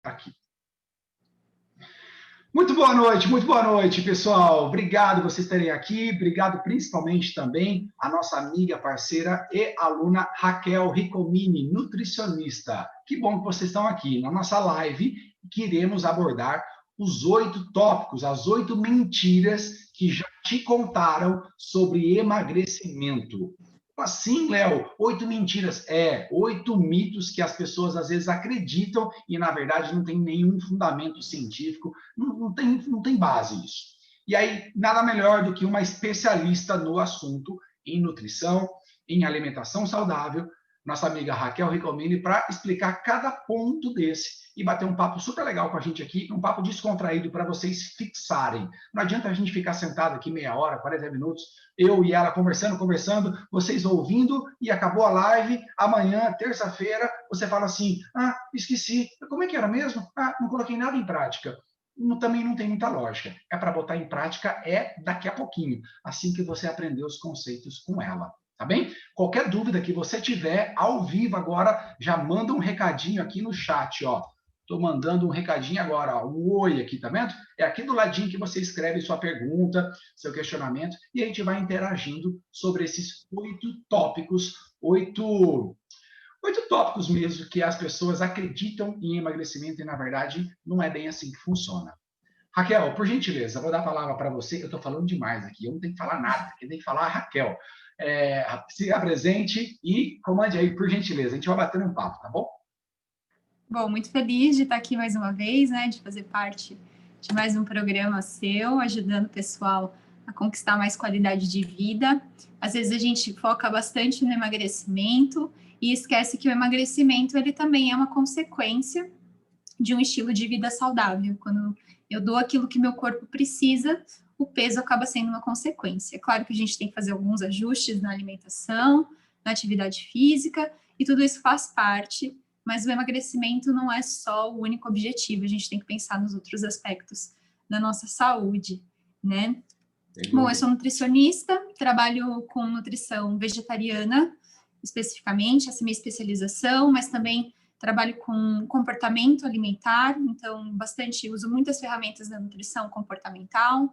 aqui. Muito boa noite, pessoal. Obrigado por vocês estarem aqui. Obrigado principalmente também a nossa amiga, parceira e aluna Raquel Ricomini, nutricionista. Que bom que vocês estão aqui na nossa live, que iremos abordar os 8 tópicos, as 8 mentiras que já te contaram sobre emagrecimento. Como assim, Léo? 8 mentiras? 8 mitos que as pessoas às vezes acreditam e, na verdade, não tem nenhum fundamento científico, não tem base isso. E aí, nada melhor do que uma especialista no assunto, em nutrição, em alimentação saudável, nossa amiga Raquel Ricomini, para explicar cada ponto desse e bater um papo super legal com a gente aqui, um papo descontraído para vocês fixarem. Não adianta a gente ficar sentado aqui meia hora, 40 minutos, eu e ela conversando, vocês ouvindo e acabou a live, amanhã, terça-feira, você fala assim, esqueci, como é que era mesmo? Não coloquei nada em prática. Também não tem muita lógica. É para botar em prática, daqui a pouquinho, assim que você aprender os conceitos com ela. Tá bem? Qualquer dúvida que você tiver, ao vivo agora, já manda um recadinho aqui no chat, ó. Estou mandando um recadinho agora, ó, um oi aqui, tá vendo? É aqui do ladinho que você escreve sua pergunta, seu questionamento, e a gente vai interagindo sobre esses 8 tópicos, 8 tópicos mesmo que as pessoas acreditam em emagrecimento e, na verdade, não é bem assim que funciona. Raquel, por gentileza, vou dar a palavra para você. Eu estou falando demais aqui, eu não tenho que falar nada, quem tem que falar é a Raquel. Se apresente e comande aí, por gentileza. A gente vai batendo um papo, tá bom? Bom, muito feliz de estar aqui mais uma vez, né? De fazer parte de mais um programa seu, ajudando o pessoal a conquistar mais qualidade de vida. Às vezes a gente foca bastante no emagrecimento e esquece que o emagrecimento ele também é uma consequência de um estilo de vida saudável. Quando eu dou aquilo que meu corpo precisa, o peso acaba sendo uma consequência. É claro que a gente tem que fazer alguns ajustes na alimentação, na atividade física, e tudo isso faz parte, mas o emagrecimento não é só o único objetivo, a gente tem que pensar nos outros aspectos da nossa saúde, né? Bom, eu sou nutricionista, trabalho com nutrição vegetariana, especificamente, essa é minha especialização, mas também trabalho com comportamento alimentar, então uso muitas ferramentas da nutrição comportamental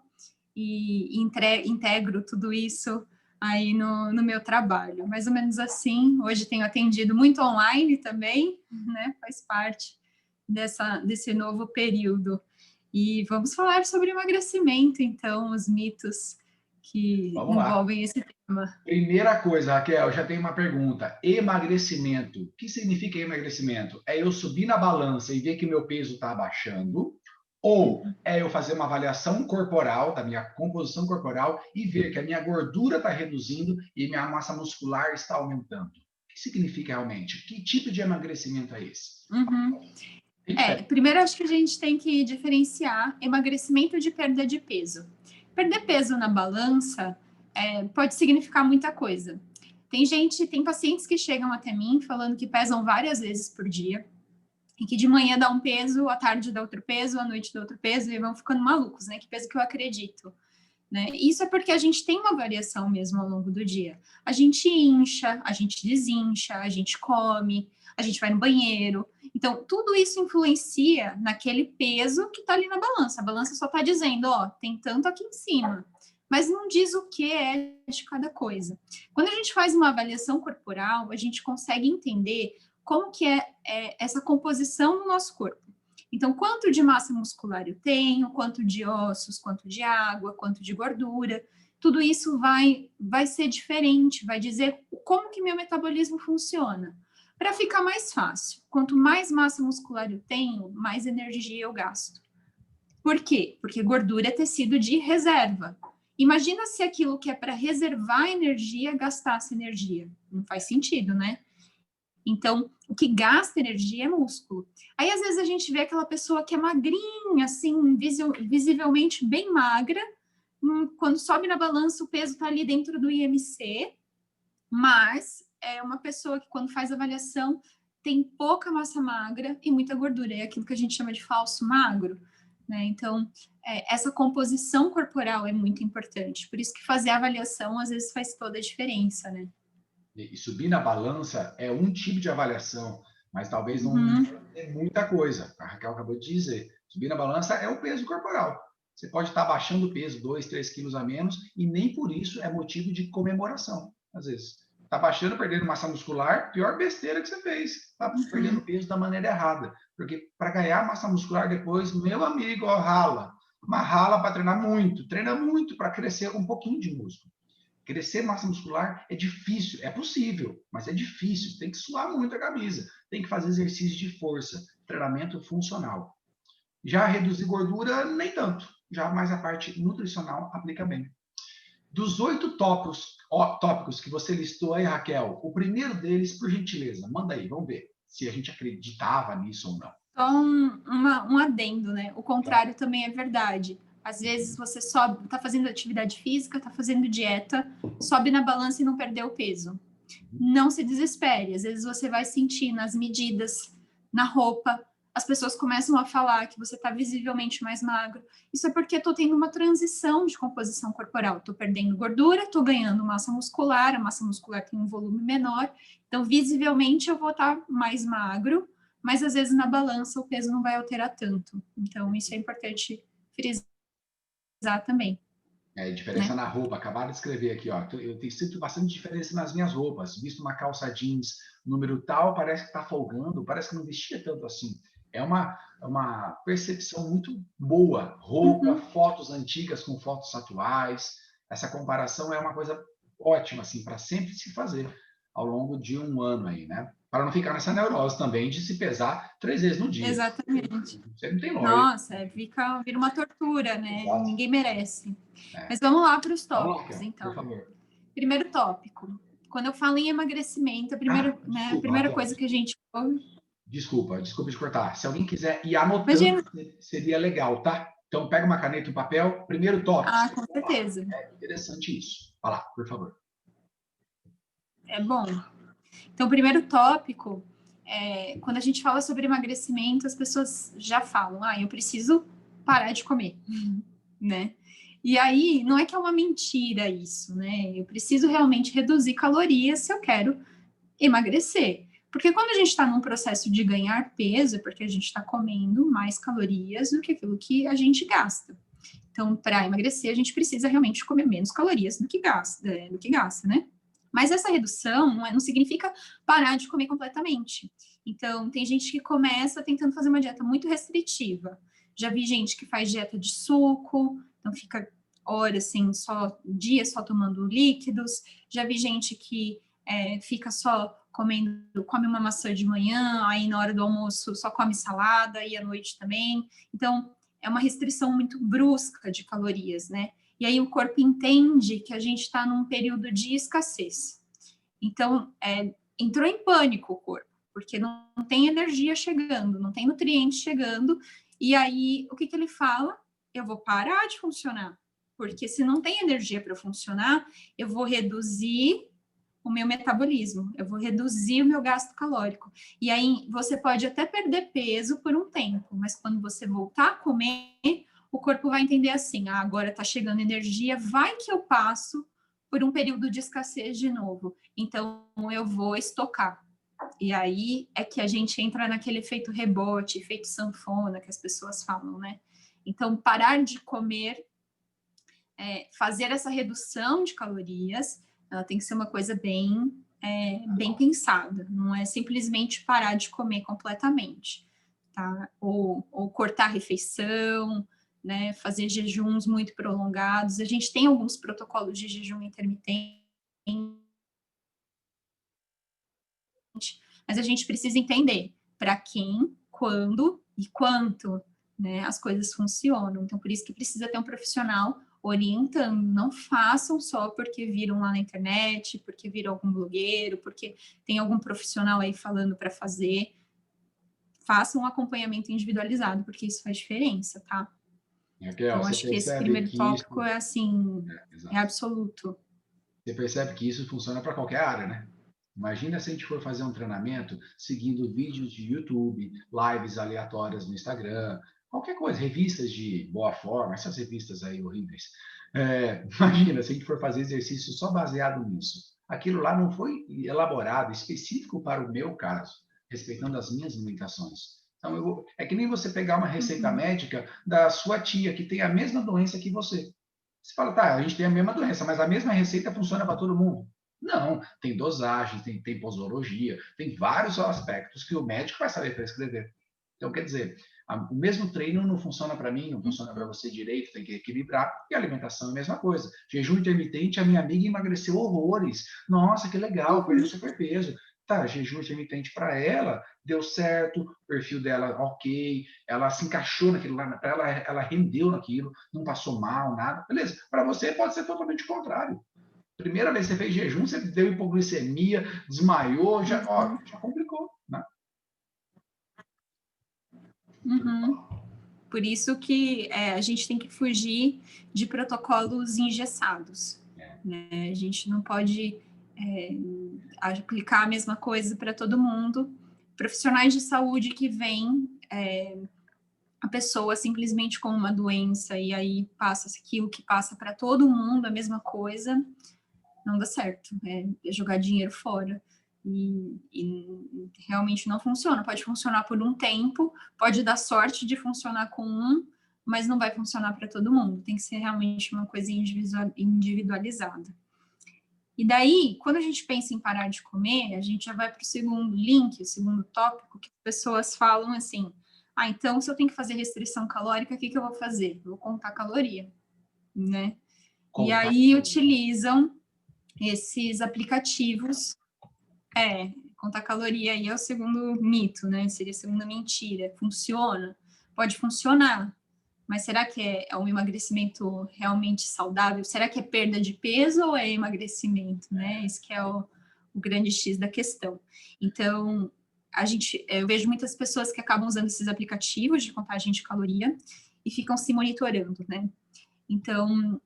e integro tudo isso aí no meu trabalho. Mais ou menos assim, hoje tenho atendido muito online também, né? Faz parte desse novo período. E vamos falar sobre emagrecimento, então, os mitos que envolvem esse tema. Primeira coisa, Raquel, já tenho uma pergunta. Emagrecimento. O que significa emagrecimento? É eu subir na balança e ver que meu peso está abaixando? Ou é eu fazer uma avaliação corporal, da minha composição corporal, e ver que a minha gordura está reduzindo e minha massa muscular está aumentando? O que significa realmente? Que tipo de emagrecimento é esse? Primeiro acho que a gente tem que diferenciar emagrecimento de perda de peso. Perder peso na balança pode significar muita coisa. Tem pacientes que chegam até mim falando que pesam várias vezes por dia, e que de manhã dá um peso, à tarde dá outro peso, à noite dá outro peso, e vão ficando malucos, né? Que peso que eu acredito, né? Isso é porque a gente tem uma variação mesmo ao longo do dia. A gente incha, a gente desincha, a gente come, a gente vai no banheiro. Então, tudo isso influencia naquele peso que está ali na balança. A balança só está dizendo, ó, tem tanto aqui em cima, mas não diz o que é de cada coisa. Quando a gente faz uma avaliação corporal, a gente consegue entender como que é essa composição do nosso corpo. Então, quanto de massa muscular eu tenho, quanto de ossos, quanto de água, quanto de gordura, tudo isso vai ser diferente, vai dizer como que meu metabolismo funciona. Para ficar mais fácil, quanto mais massa muscular eu tenho, mais energia eu gasto. Por quê? Porque gordura é tecido de reserva. Imagina se aquilo que é para reservar energia gastasse energia. Não faz sentido, né? Então, o que gasta energia é músculo. Aí, às vezes, a gente vê aquela pessoa que é magrinha, assim, visivelmente bem magra, quando sobe na balança, o peso está ali dentro do IMC, mas é uma pessoa que, quando faz avaliação, tem pouca massa magra e muita gordura. É aquilo que a gente chama de falso magro, né? Então, essa composição corporal é muito importante. Por isso que fazer a avaliação, às vezes, faz toda a diferença, né? E subir na balança é um tipo de avaliação, mas talvez não é muita coisa. A Raquel acabou de dizer, subir na balança é o peso corporal. Você pode estar baixando o peso 2, 3 quilos a menos e nem por isso é motivo de comemoração, às vezes. Está baixando, perdendo massa muscular, pior besteira que você fez. Está perdendo peso da maneira errada. Porque para ganhar massa muscular depois, meu amigo, ó, rala. Mas rala para treinar muito. Treina muito para crescer um pouquinho de músculo. Crescer massa muscular é difícil, é possível, mas é difícil. Tem que suar muito a camisa. Tem que fazer exercício de força, treinamento funcional. Já reduzir gordura, nem tanto. Já mais a parte nutricional aplica bem. Dos 8 tópicos que você listou aí, Raquel, o primeiro deles, por gentileza, manda aí, vamos ver se a gente acreditava nisso ou não. Só um adendo, né? O contrário também é verdade. Às vezes você sobe, tá fazendo atividade física, tá fazendo dieta, sobe na balança e não perdeu peso. Não se desespere. Às vezes você vai sentir nas medidas, na roupa, as pessoas começam a falar que você está visivelmente mais magro. Isso é porque estou tendo uma transição de composição corporal. Estou perdendo gordura, estou ganhando massa muscular, a massa muscular tem um volume menor, então visivelmente eu vou estar mais magro, mas às vezes na balança o peso não vai alterar tanto. Então isso é importante frisar também. Diferença na roupa, acabaram de escrever aqui, ó. Eu tenho sinto bastante diferença nas minhas roupas. Visto uma calça jeans número tal, parece que está folgando, parece que não vestia tanto assim. É uma percepção muito boa. Roupa, fotos antigas com fotos atuais. Essa comparação é uma coisa ótima, assim, para sempre se fazer ao longo de um ano aí, né? Para não ficar nessa neurose também de se pesar 3 vezes no dia. Exatamente. Você não tem lógica. Nossa, vira uma tortura, né? Exato. Ninguém merece. Mas vamos lá para os tópicos, então. Por favor. Primeiro tópico. Quando eu falo em emagrecimento, a primeira coisa que a gente ouve... Desculpa de cortar. Se alguém quiser ir anotando, seria legal, tá? Então, pega uma caneta e um papel. Primeiro tópico. Ah, com certeza. É interessante isso. Vai lá, por favor. É bom. Então, o primeiro tópico, quando a gente fala sobre emagrecimento, as pessoas já falam, eu preciso parar de comer, né? E aí, não é que é uma mentira isso, né? Eu preciso realmente reduzir calorias se eu quero emagrecer. Porque quando a gente está num processo de ganhar peso, é porque a gente está comendo mais calorias do que aquilo que a gente gasta. Então, para emagrecer, a gente precisa realmente comer menos calorias do que gasta, né? Mas essa redução não significa parar de comer completamente. Então, tem gente que começa tentando fazer uma dieta muito restritiva. Já vi gente que faz dieta de suco, então fica horas, assim, dias só tomando líquidos. Já vi gente que fica só come uma maçã de manhã, aí na hora do almoço só come salada e à noite também. Então, é uma restrição muito brusca de calorias, né? E aí o corpo entende que a gente está num período de escassez. Então, entrou em pânico o corpo, porque não tem energia chegando, não tem nutrientes chegando. E aí, o que ele fala? Eu vou parar de funcionar, porque se não tem energia para funcionar, eu vou reduzir o meu metabolismo, eu vou reduzir o meu gasto calórico. E aí, você pode até perder peso por um tempo, mas quando você voltar a comer, o corpo vai entender assim, agora está chegando energia, vai que eu passo por um período de escassez de novo. Então, eu vou estocar. E aí é que a gente entra naquele efeito rebote, efeito sanfona, que as pessoas falam, né? Então, parar de comer, fazer essa redução de calorias, ela tem que ser uma coisa bem pensada. Não é simplesmente parar de comer completamente, tá? Ou cortar a refeição, né, fazer jejuns muito prolongados. A gente tem alguns protocolos de jejum intermitente, mas a gente precisa entender para quem, quando e quanto, né, as coisas funcionam. Então, por isso que precisa ter um profissional orientando. Não façam só porque viram lá na internet, porque viram algum blogueiro, porque tem algum profissional aí falando para fazer. Façam um acompanhamento individualizado, porque isso faz diferença, tá? Raquel, então, acho que esse primeiro tópico é assim, é absoluto. Você percebe que isso funciona para qualquer área, né? Imagina se a gente for fazer um treinamento seguindo vídeos de YouTube, lives aleatórias no Instagram, qualquer coisa, revistas de boa forma, essas revistas aí horríveis. Imagina se a gente for fazer exercício só baseado nisso. Aquilo lá não foi elaborado, específico para o meu caso. respeitando as minhas limitações. Então, é que nem você pegar uma receita médica da sua tia, que tem a mesma doença que você. Você fala, tá, a gente tem a mesma doença, mas a mesma receita funciona para todo mundo. Não, tem dosagem, tem posologia, tem vários aspectos que o médico vai saber prescrever. Então, quer dizer, o mesmo treino não funciona para mim, não funciona para você direito, tem que equilibrar. E a alimentação é a mesma coisa. Jejum intermitente, a minha amiga emagreceu horrores. Nossa, que legal, perdeu superpeso. Tá, jejum intermitente para ela deu certo, o perfil dela ok, ela se encaixou naquilo lá, para ela rendeu naquilo, não passou mal, nada. Beleza, para você pode ser totalmente o contrário. Primeira vez que você fez jejum, você deu hipoglicemia, desmaiou, já complicou, né? Por isso que a gente tem que fugir de protocolos engessados. Né? A gente não pode aplicar a mesma coisa para todo mundo. Profissionais de saúde que veem a pessoa simplesmente com uma doença e aí passa aquilo que passa para todo mundo, a mesma coisa, não dá certo. É jogar dinheiro fora. E realmente não funciona. Pode funcionar por um tempo, pode dar sorte de funcionar com um, mas não vai funcionar para todo mundo. Tem que ser realmente uma coisa individualizada. E daí, quando a gente pensa em parar de comer, a gente já vai para o segundo link, o segundo tópico, que as pessoas falam assim, então, se eu tenho que fazer restrição calórica, o que eu vou fazer? Eu vou contar caloria, né? E aí utilizam esses aplicativos, contar caloria aí é o segundo mito, né? Seria a segunda mentira. Funciona? Pode funcionar, mas será que é um emagrecimento realmente saudável? Será que é perda de peso ou é emagrecimento, né? Esse que é o grande X da questão. Então, eu vejo muitas pessoas que acabam usando esses aplicativos de contagem de caloria e ficam se monitorando, né? Então,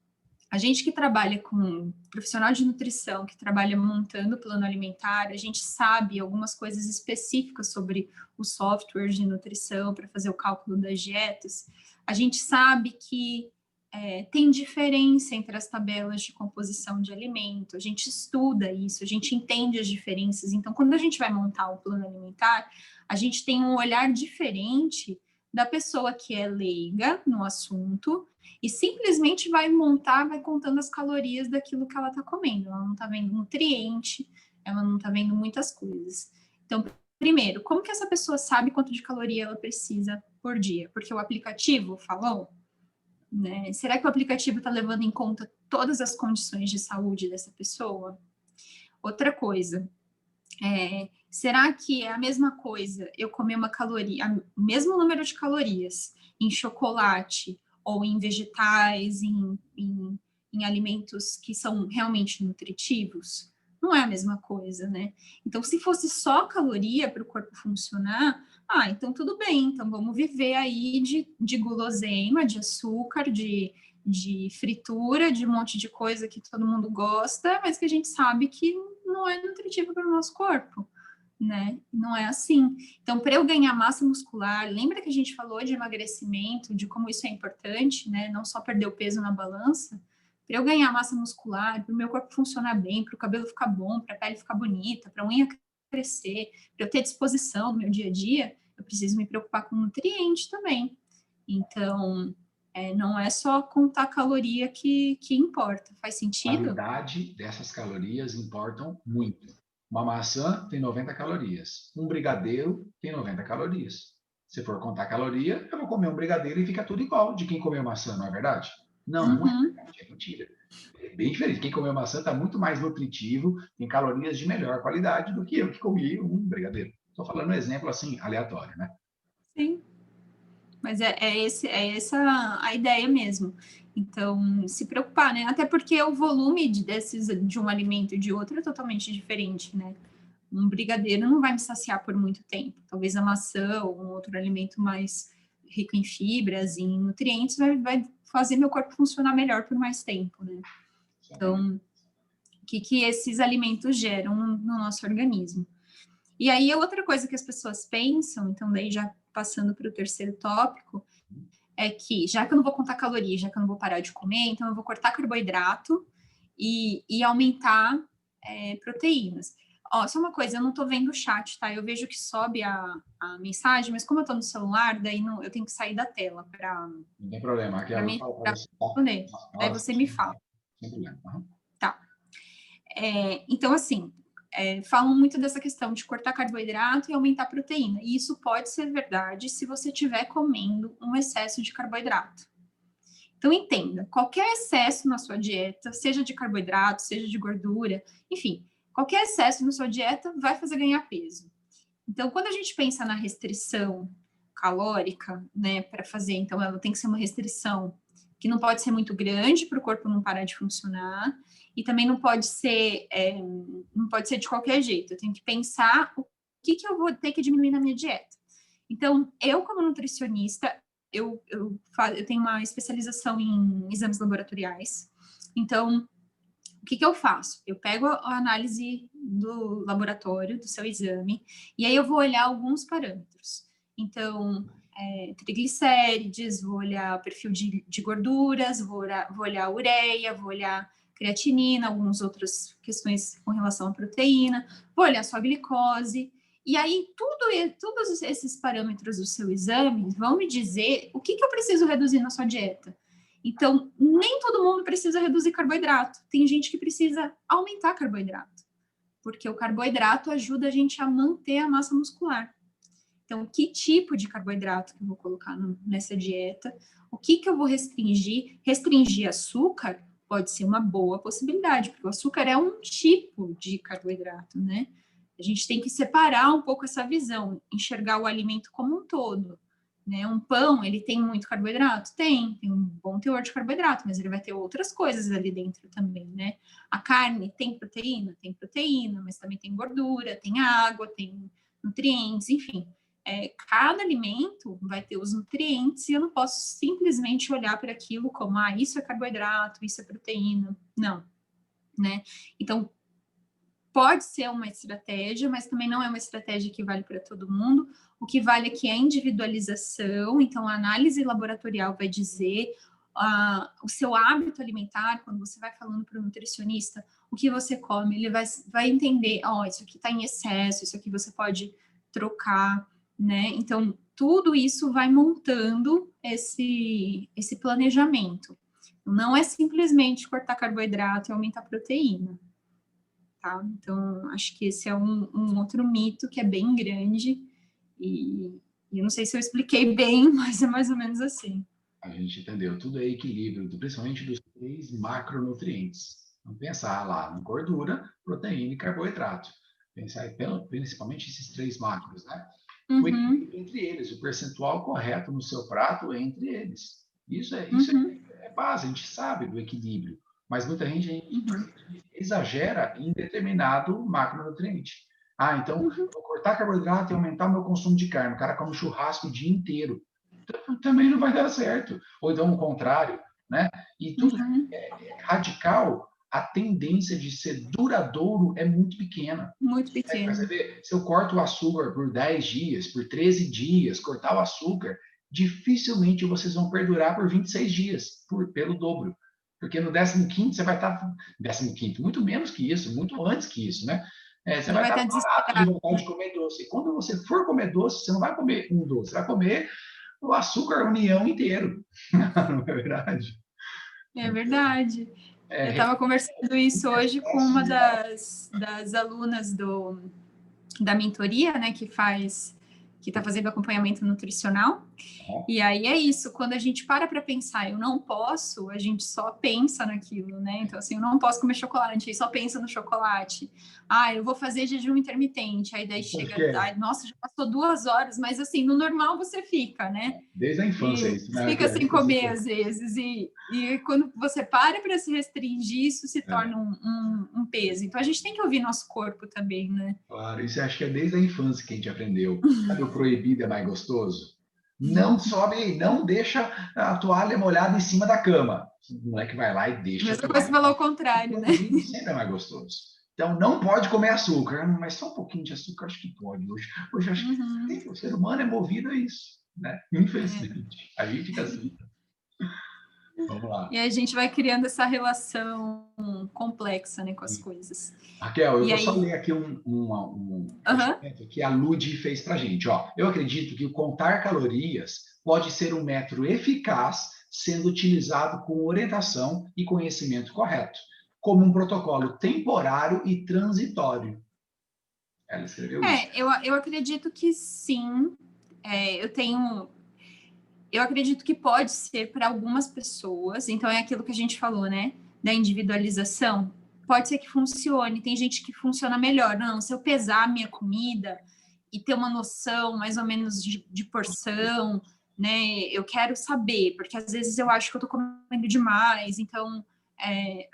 a gente que trabalha com profissional de nutrição, que trabalha montando plano alimentar, a gente sabe algumas coisas específicas sobre os softwares de nutrição para fazer o cálculo das dietas. A gente sabe que tem diferença entre as tabelas de composição de alimento, a gente estuda isso, a gente entende as diferenças. Então, quando a gente vai montar o plano alimentar, a gente tem um olhar diferente da pessoa que é leiga no assunto e simplesmente vai contando as calorias daquilo que ela está comendo. Ela não está vendo nutriente, ela não está vendo muitas coisas. Então, primeiro, como que essa pessoa sabe quanto de caloria ela precisa por dia? Porque o aplicativo falou, né? Será que o aplicativo está levando em conta todas as condições de saúde dessa pessoa? Outra coisa, será que é a mesma coisa eu comer o mesmo número de calorias em chocolate ou em vegetais, em alimentos que são realmente nutritivos? Não é a mesma coisa, né? Então, se fosse só caloria para o corpo funcionar, então tudo bem, então vamos viver aí de guloseima, de açúcar, de fritura, de um monte de coisa que todo mundo gosta, mas que a gente sabe que não é nutritivo para o nosso corpo, né? Não é assim. Então, para eu ganhar massa muscular, lembra que a gente falou de emagrecimento, de como isso é importante, né? Não só perder o peso na balança. Para eu ganhar massa muscular, para o meu corpo funcionar bem, para o cabelo ficar bom, para a pele ficar bonita, para a unha crescer, para eu ter disposição no meu dia a dia, eu preciso me preocupar com nutriente também. Então, não é só contar caloria que importa. Faz sentido? A qualidade dessas calorias importam muito. Uma maçã tem 90 calorias. Um brigadeiro tem 90 calorias. Se for contar caloria, eu vou comer um brigadeiro e fica tudo igual de quem comeu maçã, não é verdade? Não, não é verdade, é mentira. É bem diferente. Quem comeu maçã está muito mais nutritivo, tem calorias de melhor qualidade do que eu que comi um brigadeiro. Estou falando um exemplo assim, aleatório, né? Sim. Mas essa a ideia mesmo. Então, se preocupar, né? Até porque o volume de um alimento e de outro é totalmente diferente, né? Um brigadeiro não vai me saciar por muito tempo. Talvez a maçã ou um outro alimento mais rico em fibras, em nutrientes, vai fazer meu corpo funcionar melhor por mais tempo, né? Então, o que esses alimentos geram no nosso organismo? E aí, outra coisa que as pessoas pensam, então, daí já passando para o terceiro tópico, é que, já que eu não vou contar calorias, já que eu não vou parar de comer, então eu vou cortar carboidrato e aumentar proteínas. Ó, só uma coisa, eu não tô vendo o chat, tá? Eu vejo que sobe a mensagem, mas como eu tô no celular, daí não, eu tenho que sair da tela para Não tem problema. Aqui ela me fala para você, tá? responder. Na Daí hora você me certinha, fala. sem problema. Uhum. Tá. Então, assim, falam muito dessa questão de cortar carboidrato e aumentar a proteína. E isso pode ser verdade se você estiver comendo um excesso de carboidrato. Então, entenda, qualquer excesso na sua dieta, seja de carboidrato, seja de gordura, enfim, qualquer excesso na sua dieta vai fazer ganhar peso. Então, quando a gente pensa na restrição calórica, né, para fazer, então ela tem que ser uma restrição que não pode ser muito grande para o corpo não parar de funcionar e também não pode ser de qualquer jeito. Eu tenho que pensar o que eu vou ter que diminuir na minha dieta. Então, eu como nutricionista, eu tenho uma especialização em exames laboratoriais. Então, o que eu faço? Eu pego a análise do laboratório, do seu exame, e aí eu vou olhar alguns parâmetros. Então, triglicérides, vou olhar o perfil de gorduras, vou olhar a ureia, vou olhar creatinina, algumas outras questões com relação à proteína, vou olhar sua glicose. E aí, todos esses parâmetros do seu exame vão me dizer o que eu preciso reduzir na sua dieta. Então, nem todo mundo precisa reduzir carboidrato. Tem gente que precisa aumentar carboidrato, porque o carboidrato ajuda a gente a manter a massa muscular. Então, que tipo de carboidrato que eu vou colocar nessa dieta? O que eu vou restringir? Restringir açúcar pode ser uma boa possibilidade, porque o açúcar é um tipo de carboidrato, né? A gente tem que separar um pouco essa visão, enxergar o alimento como um todo. Né? Um pão, ele tem muito carboidrato? Tem um bom teor de carboidrato, mas ele vai ter outras coisas ali dentro também, né? A carne tem proteína? Tem proteína, mas também tem gordura, tem água, tem nutrientes, enfim. Cada alimento vai ter os nutrientes e eu não posso simplesmente olhar para aquilo como, isso é carboidrato, isso é proteína. Não, né? Então, pode ser uma estratégia, mas também não é uma estratégia que vale para todo mundo. O que vale aqui é a individualização, então a análise laboratorial vai dizer o seu hábito alimentar, quando você vai falando para o nutricionista o que você come, ele vai entender, isso aqui está em excesso, isso aqui você pode trocar, né? Então, tudo isso vai montando esse planejamento. Não é simplesmente cortar carboidrato e aumentar a proteína. Tá? Então, acho que esse é um outro mito que é bem grande e eu não sei se eu expliquei bem, mas é mais ou menos assim. A gente entendeu. Tudo é equilíbrio, principalmente dos 3 macronutrientes. Vamos pensar lá em gordura, proteína e carboidrato. Pensar principalmente esses 3 macros, né? O equilíbrio entre eles, o percentual correto no seu prato entre eles. Isso é base, a gente sabe do equilíbrio. Mas muita gente exagera em determinado macronutriente. Então, vou cortar carboidrato e aumentar o meu consumo de carne. O cara come churrasco o dia inteiro. Então, também não vai dar certo. Ou então o contrário, né? E tudo é radical, a tendência de ser duradouro é muito pequena. Muito pequena. Você vê, se eu corto o açúcar por 10 dias, por 13 dias, cortar o açúcar, dificilmente vocês vão perdurar por 26 dias, pelo dobro. Porque no 15º você vai estar... 15º, muito menos que isso, muito antes que isso, né? Você vai estar barato de vontade de comer doce. E quando você for comer doce, você não vai comer um doce, você vai comer o açúcar união inteiro. Não é verdade? É verdade. Eu estava conversando isso hoje com uma das alunas da mentoria, né, que está fazendo acompanhamento nutricional. E aí é isso, quando a gente para pensar, eu não posso, a gente só pensa naquilo, né? Então, assim, eu não posso comer chocolate, aí só pensa no chocolate. Eu vou fazer jejum intermitente, aí daí chega, nossa, já passou 2 horas, mas assim, no normal você fica, né? Desde a infância isso, né? Fica sem comer às vezes, e quando você para se restringir, isso se torna um peso. Então, a gente tem que ouvir nosso corpo também, né? Claro, isso acho que é desde a infância que a gente aprendeu. Sabe, o proibido é mais gostoso? Não sobe, não deixa a toalha molhada em cima da cama. O moleque vai lá e deixa. Mesma coisa falou ao contrário, o né? proibido sempre é mais gostoso. Então, não pode comer açúcar, mas só um pouquinho de açúcar acho que pode. Hoje acho que o ser humano é movido a isso, né? Infelizmente. A gente fica assim. Vamos lá. E aí a gente vai criando essa relação complexa, né, com as coisas. Raquel, eu E vou aí... só ler aqui um questionamento que a Ludi fez para a gente. Ó, eu acredito que o contar calorias pode ser um método eficaz sendo utilizado com orientação e conhecimento correto, como um protocolo temporário e transitório. Ela escreveu isso. Eu acredito que sim. Eu acredito que pode ser para algumas pessoas, então é aquilo que a gente falou, né? Da individualização. Pode ser que funcione, tem gente que funciona melhor. Não, se eu pesar a minha comida e ter uma noção mais ou menos de porção, né? Eu quero saber, porque às vezes eu acho que eu tô comendo demais, então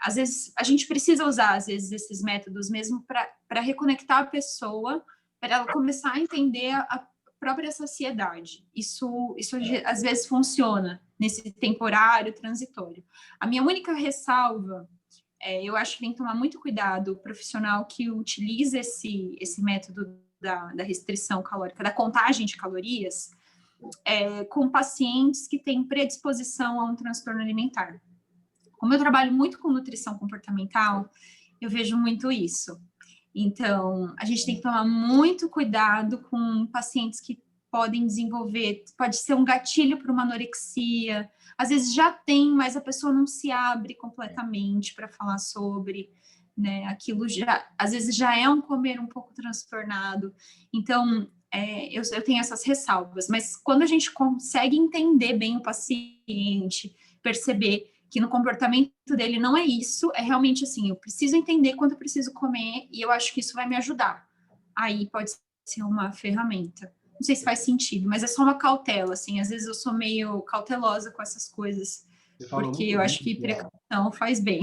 às vezes a gente precisa usar às vezes esses métodos mesmo para reconectar a pessoa, para ela começar a entender a própria saciedade. Isso às vezes funciona nesse temporário, transitório. A minha única ressalva, eu acho que tem que tomar muito cuidado o profissional que utiliza esse método da restrição calórica, da contagem de calorias, com pacientes que têm predisposição a um transtorno alimentar. Como eu trabalho muito com nutrição comportamental, eu vejo muito isso. Então, a gente tem que tomar muito cuidado com pacientes que podem desenvolver, pode ser um gatilho para uma anorexia, às vezes já tem, mas a pessoa não se abre completamente para falar sobre, né? Aquilo já, às vezes já é um comer um pouco transtornado. Então, eu tenho essas ressalvas, mas quando a gente consegue entender bem o paciente, perceber que no comportamento dele não é isso, é realmente assim, eu preciso entender quanto eu preciso comer e eu acho que isso vai me ajudar. Aí pode ser uma ferramenta. Não sei se faz sentido, mas é só uma cautela, assim, às vezes eu sou meio cautelosa com essas coisas, porque eu acho que precaução faz bem.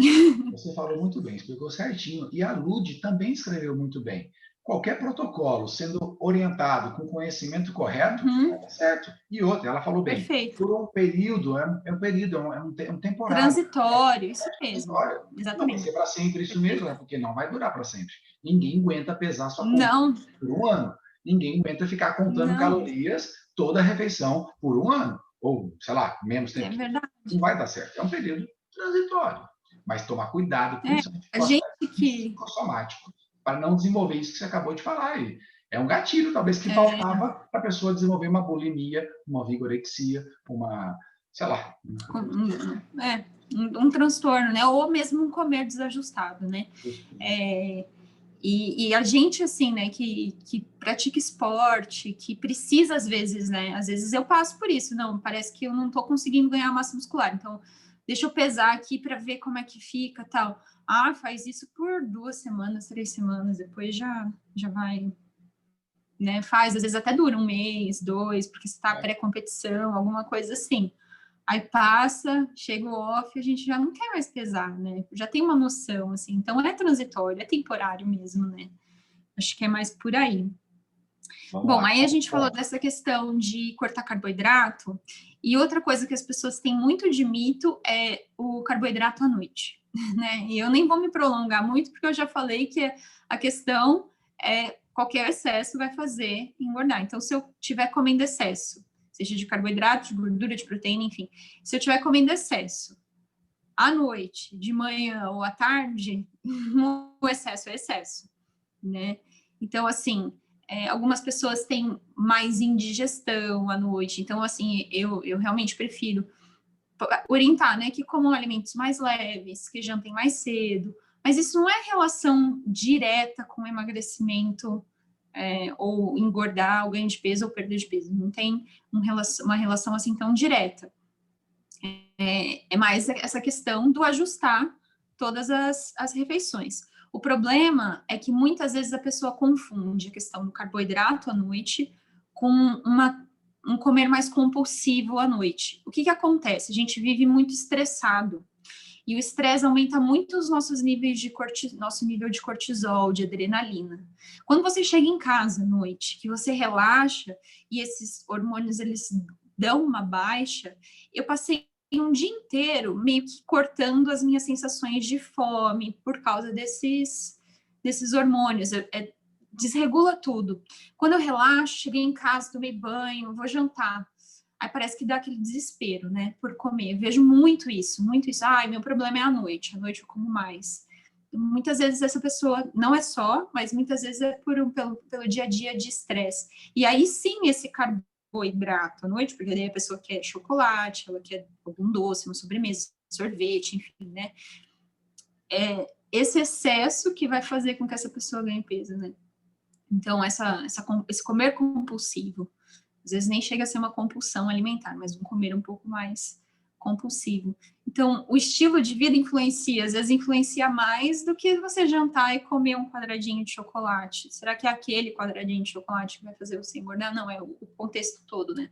Você falou muito bem, explicou certinho. E a Lud também escreveu muito bem. Qualquer protocolo sendo orientado com conhecimento correto, tá certo. E outra, ela falou bem, Perfeito. por um período, um período, um temporário. Transitório, isso mesmo. Transitório. Exatamente. Não vai ser para sempre isso mesmo, né? Porque não vai durar para sempre. Ninguém aguenta pesar sua conta Não. por um ano. Ninguém aguenta ficar contando calorias toda a refeição por um ano. Ou, sei lá, menos tempo. É verdade. Não vai dar certo. É um período transitório. Mas tomar cuidado, principalmente com o aspecto psicossomático, para não desenvolver isso que você acabou de falar aí. É um gatilho, talvez, que faltava para a pessoa desenvolver uma bulimia, uma vigorexia, uma, sei lá. Um transtorno, né? Ou mesmo um comer desajustado, né? E a gente, assim, né, que pratica esporte, que precisa, às vezes, né? Às vezes eu passo por isso, não, parece que eu não tô conseguindo ganhar massa muscular, então deixa eu pesar aqui para ver como é que fica, tal. Ah, faz isso por 2 semanas, 3 semanas, depois já vai, né? Faz, às vezes até dura 1 mês, 2, porque você tá pré-competição, alguma coisa assim. Aí passa, chega o off, a gente já não quer mais pesar, né? Já tem uma noção, assim. Então, é transitório, é temporário mesmo, né? Acho que é mais por aí. Bom, aí a gente falou dessa questão de cortar carboidrato. E outra coisa que as pessoas têm muito de mito é o carboidrato à noite, né? E eu nem vou me prolongar muito, porque eu já falei que a questão é qualquer excesso vai fazer engordar. Então, se eu estiver comendo excesso, seja de carboidrato, de gordura, de proteína, enfim. Se eu estiver comendo excesso à noite, de manhã ou à tarde, o excesso é excesso, né? Então, assim, algumas pessoas têm mais indigestão à noite. Então, assim, eu realmente prefiro orientar, né, que comam alimentos mais leves, que jantem mais cedo. Mas isso não é relação direta com emagrecimento, ou engordar, ou ganho de peso ou perda de peso. Não tem uma relação assim tão direta. É mais essa questão do ajustar todas as refeições. O problema é que muitas vezes a pessoa confunde a questão do carboidrato à noite com um comer mais compulsivo à noite. O que acontece? A gente vive muito estressado. E o estresse aumenta muito os nossos níveis de nosso nível de cortisol, de adrenalina. Quando você chega em casa à noite, que você relaxa e esses hormônios eles dão uma baixa, eu passei um dia inteiro meio que cortando as minhas sensações de fome por causa desses hormônios. Desregula tudo. Quando eu relaxo, cheguei em casa, tomei banho, vou jantar. aí parece que dá aquele desespero, né, por comer. Eu vejo muito isso, muito isso. Ai, meu problema é à noite eu como mais. Muitas vezes essa pessoa, não é só, mas muitas vezes é pelo dia a dia de estresse. E aí sim, esse carboidrato à noite, porque daí a pessoa quer chocolate, ela quer algum doce, uma sobremesa, sorvete, enfim, né? É esse excesso que vai fazer com que essa pessoa ganhe peso, né? Então, esse comer compulsivo, às vezes nem chega a ser uma compulsão alimentar, mas um comer um pouco mais compulsivo. Então, o estilo de vida influencia, às vezes influencia mais do que você jantar e comer um quadradinho de chocolate. Será que é aquele quadradinho de chocolate que vai fazer você engordar? Não, é o contexto todo, né?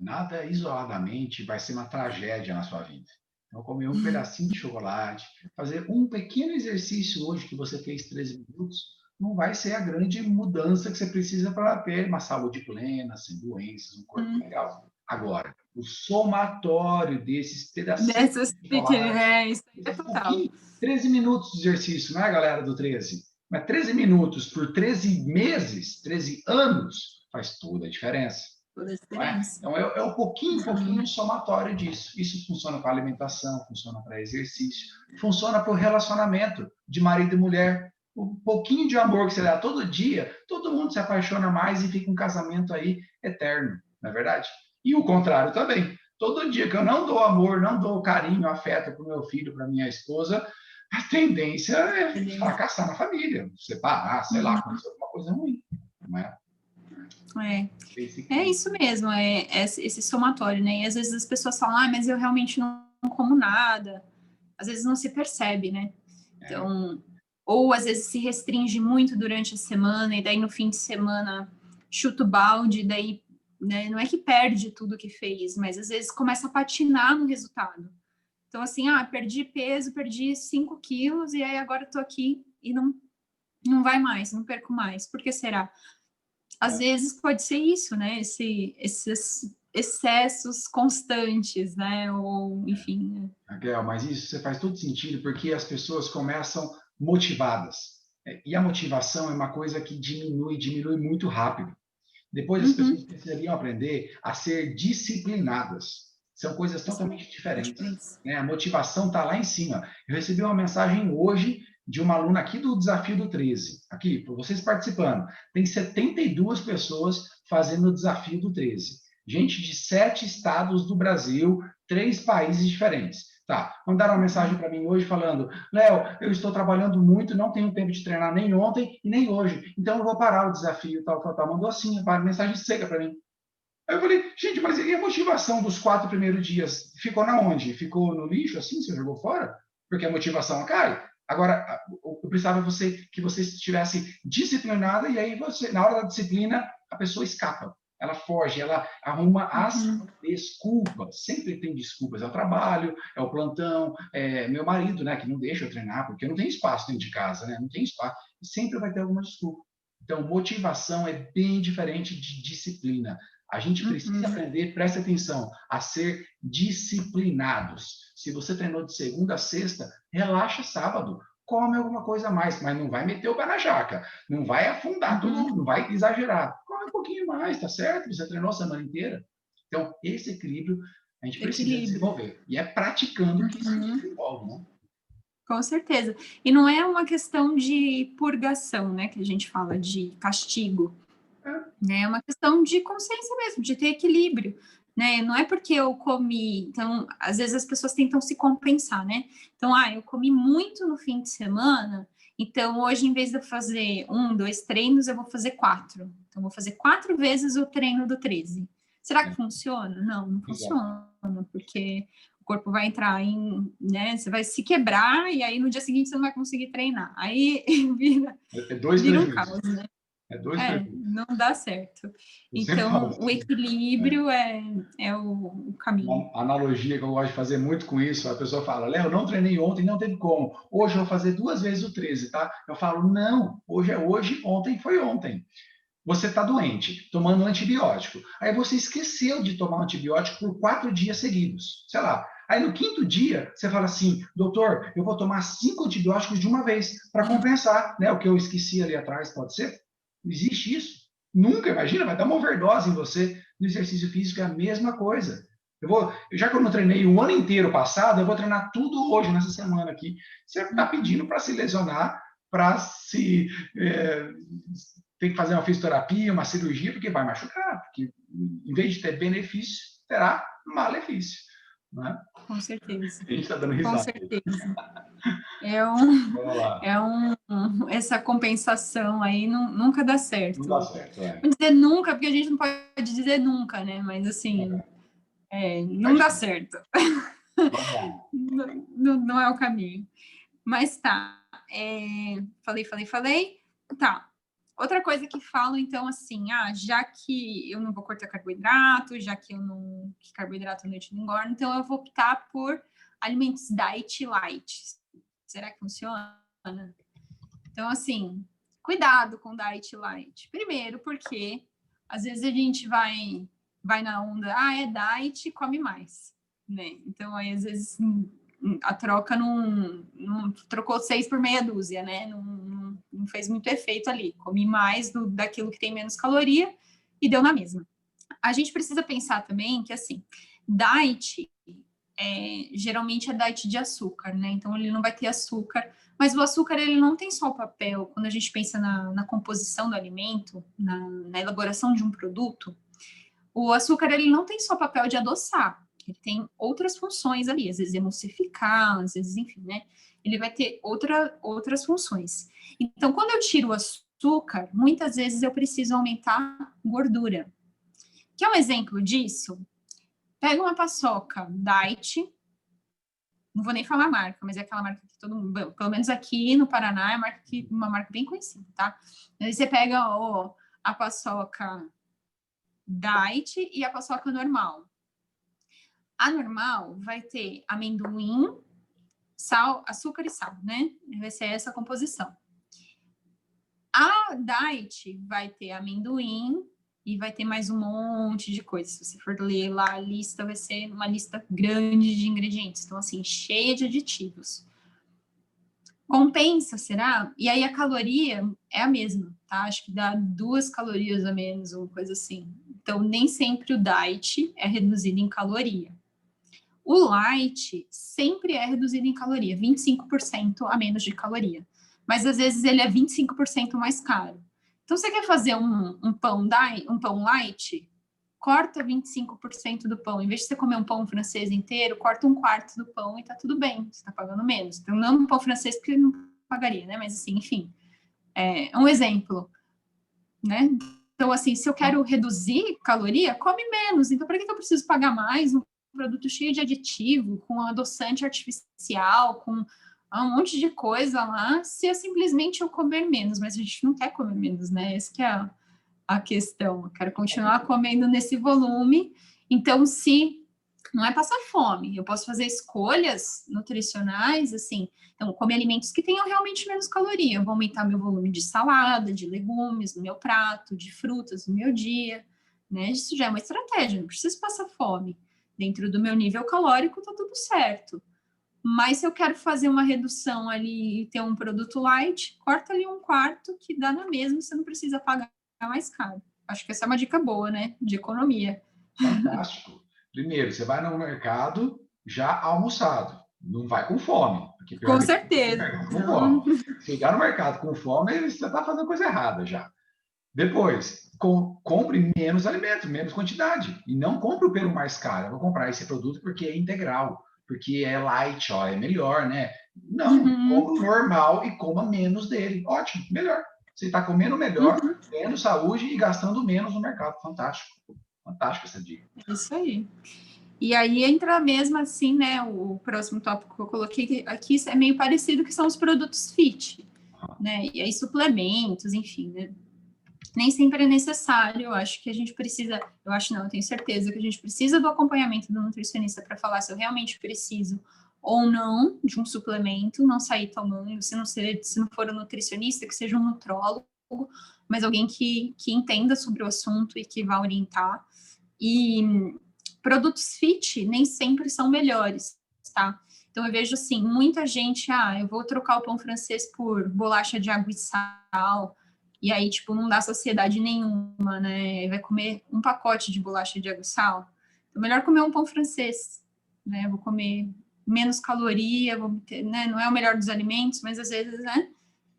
Nada isoladamente vai ser uma tragédia na sua vida. Então, comer um pedacinho de chocolate, fazer um pequeno exercício hoje que você fez 13 minutos, não vai ser a grande mudança que você precisa para ter uma saúde plena, sem doenças, um corpo legal. Agora, o somatório desses pedacinhos Dessas de chocolate, pequenas, isso é um total. 13 minutos de exercício, não é, galera do 13? Mas 13 minutos por 13 meses, 13 anos, faz toda a diferença. Toda a diferença. Então, é um pouquinho somatório disso. Isso funciona para alimentação, funciona para exercício, funciona para o relacionamento de marido e mulher. Um pouquinho de amor que você dá todo dia, todo mundo se apaixona mais e fica um casamento aí eterno, não é verdade? E o contrário também. Todo dia que eu não dou amor, não dou carinho, afeto para o meu filho, para minha esposa, a tendência é fracassar na família, separar, sei lá, acontecer alguma coisa ruim, não é? É isso mesmo, é esse somatório, né? E às vezes as pessoas falam, mas eu realmente não como nada. Às vezes não se percebe, né? Então, ou às vezes se restringe muito durante a semana, e daí no fim de semana chuta o balde, daí, né, não é que perde tudo que fez, mas às vezes começa a patinar no resultado. Então, assim, perdi peso, perdi 5 quilos, e aí agora tô aqui e não vai mais, não perco mais. Por que será? Às vezes pode ser isso, né? Esses excessos constantes, né? Ou, enfim. Né? Raquel, mas isso faz todo sentido porque as pessoas começam motivadas. E a motivação é uma coisa que diminui muito rápido. Depois as pessoas precisariam aprender a ser disciplinadas. São coisas totalmente diferentes. Né? A motivação está lá em cima. Eu recebi uma mensagem hoje de uma aluna aqui do Desafio do 13, aqui, para vocês participando. Tem 72 pessoas fazendo o Desafio do 13. Gente de 7 estados do Brasil, 3 países diferentes. Tá, mandaram uma mensagem para mim hoje falando: Léo, eu estou trabalhando muito, não tenho tempo de treinar nem ontem e nem hoje, então eu vou parar o desafio, tal. Mandou assim, uma mensagem seca para mim. Aí eu falei: gente, mas e a motivação dos 4 primeiros dias? Ficou na onde? Ficou no lixo, assim, você jogou fora? Porque a motivação cai. Agora, eu precisava que você estivesse disciplinada e aí você, na hora da disciplina, a pessoa escapa. Ela foge, ela arruma as desculpas. Sempre tem desculpas. É o trabalho, é o plantão, é meu marido, né, que não deixa eu treinar, porque eu não tenho espaço dentro de casa, né? Não tem espaço. E sempre vai ter alguma desculpa. Então, motivação é bem diferente de disciplina. A gente precisa aprender, preste atenção, a ser disciplinados. Se você treinou de segunda a sexta, relaxa sábado. Come alguma coisa a mais, mas não vai meter o pé na jaca. Não vai afundar tudo, não vai exagerar. Come um pouquinho mais, tá certo? Você treinou a semana inteira. Então, esse equilíbrio a gente precisa desenvolver. E é praticando que isso se desenvolve, né? Com certeza. E não é uma questão de purgação, né? Que a gente fala de castigo. É uma questão de consciência mesmo, de ter equilíbrio. Né? Não é porque eu comi. Então, às vezes as pessoas tentam se compensar, né? Então, eu comi muito no fim de semana, então hoje, em vez de eu fazer 1, 2 treinos, eu vou fazer 4. Então, vou fazer 4 vezes o treino do 13. Será que funciona? Não funciona, porque o corpo vai entrar em, né? Você vai se quebrar e aí no dia seguinte você não vai conseguir treinar. Aí vira um caos, né? Não dá certo. Então, o equilíbrio é o caminho. Uma analogia que eu gosto de fazer muito com isso, a pessoa fala: Léo, não treinei ontem, não teve como. Hoje eu vou fazer 2 vezes o 13, tá? Eu falo: não, hoje é hoje, ontem foi ontem. Você está doente, tomando um antibiótico. Aí você esqueceu de tomar um antibiótico por 4 dias seguidos. Sei lá. Aí no 5º dia, você fala assim: doutor, eu vou tomar 5 antibióticos de uma vez para compensar, né? O que eu esqueci ali atrás, pode ser? Não existe isso. Nunca, imagina, vai dar uma overdose em você. No exercício físico é a mesma coisa. Já que eu não treinei o ano inteiro passado, eu vou treinar tudo hoje, nessa semana aqui. Você está pedindo para se lesionar, para se tem que fazer uma fisioterapia, uma cirurgia, porque vai machucar, porque em vez de ter benefício, terá malefício. Não é? Com certeza. A gente está dando risada. Com certeza. Essa compensação aí nunca dá certo. Não dá certo, Vamos dizer nunca, porque a gente não pode dizer nunca, né? Mas assim, não dá certo. Não é o caminho. Mas tá. Falei. Tá. Outra coisa que falam, então, assim, já que eu não vou cortar carboidrato, já que que carboidrato à noite não engorda, então eu vou optar por alimentos diet light. Será que funciona? Então, assim, cuidado com diet light. Primeiro, porque às vezes a gente vai na onda, é diet, come mais, né? Então, aí, às vezes, a troca não trocou 6 por meia dúzia, né? Não fez muito efeito ali. Comi mais daquilo que tem menos caloria e deu na mesma. A gente precisa pensar também que, assim, diet geralmente é diet de açúcar, né? Então, ele não vai ter açúcar. Mas o açúcar, ele não tem só o papel, quando a gente pensa na composição do alimento, na elaboração de um produto, o açúcar, ele não tem só o papel de adoçar. Ele tem outras funções ali, às vezes emulsificar, às vezes, enfim, né? Ele vai ter outras funções. Então, quando eu tiro o açúcar, muitas vezes eu preciso aumentar a gordura. Quer um exemplo disso? Pega uma paçoca diet, não vou nem falar a marca, mas é aquela marca que todo mundo, pelo menos aqui no Paraná, é uma marca bem conhecida, tá? Aí você pega a paçoca diet e a paçoca normal. A normal vai ter amendoim, sal, açúcar e sal, né? Vai ser essa a composição. A diet vai ter amendoim e vai ter mais um monte de coisa. Se você for ler lá a lista, vai ser uma lista grande de ingredientes. Então, assim, cheia de aditivos. Compensa, será? E aí a caloria é a mesma, tá? Acho que dá 2 calorias a menos, ou coisa assim. Então, nem sempre o diet é reduzido em caloria. O light sempre é reduzido em caloria, 25% a menos de caloria. Mas, às vezes, ele é 25% mais caro. Então, você quer fazer um pão light? Corta 25% do pão. Em vez de você comer um pão francês inteiro, corta 1/4 do pão e tá tudo bem. Você tá pagando menos. Então, não um pão francês, porque não pagaria, né? Mas, assim, enfim. É um exemplo, né? Então, assim, se eu quero reduzir caloria, come menos. Então, para que eu preciso pagar mais um produto cheio de aditivo, com adoçante artificial, com um monte de coisa lá, se é simplesmente eu comer menos? Mas a gente não quer comer menos, né? Essa que é a questão. Eu quero continuar comendo nesse volume. Então, se não é passar fome, eu posso fazer escolhas nutricionais, assim, então, comer alimentos que tenham realmente menos caloria. Eu vou aumentar meu volume de salada, de legumes no meu prato, de frutas no meu dia, né? Isso já é uma estratégia, não preciso passar fome. Dentro do meu nível calórico, tá tudo certo. Mas se eu quero fazer uma redução ali e ter um produto light, corta ali 1/4 que dá na mesma, você não precisa pagar mais caro. Acho que essa é uma dica boa, né? De economia. Fantástico. Primeiro, você vai no mercado já almoçado. Não vai com fome. Porque com certeza. Com fome. Chegar no mercado com fome, você está fazendo coisa errada já. Depois, compre menos alimento, menos quantidade. E não compre o pelo mais caro. Eu vou comprar esse produto porque é integral, porque é light, é melhor, né? Não, compre o normal e coma menos dele. Ótimo, melhor. Você está comendo melhor, tendo saúde e gastando menos no mercado. Fantástico. Fantástico essa dica. É isso aí. E aí entra mesmo assim, né? O próximo tópico que eu coloquei aqui é meio parecido, que são os produtos fit, né? E aí suplementos, enfim, né? Nem sempre é necessário. Eu acho que a gente precisa, eu tenho certeza que a gente precisa do acompanhamento do nutricionista para falar se eu realmente preciso ou não de um suplemento, não sair tomando, se não for um nutricionista, que seja um nutrólogo, mas alguém que entenda sobre o assunto e que vá orientar. E produtos fit nem sempre são melhores, tá? Então, eu vejo, assim, muita gente, eu vou trocar o pão francês por bolacha de água e sal, E aí, tipo, não dá saciedade nenhuma, né? Vai comer um pacote de bolacha de água e sal. Então, melhor comer um pão francês, né? Vou comer menos caloria, vou ter, né? Não é o melhor dos alimentos, mas às vezes, né?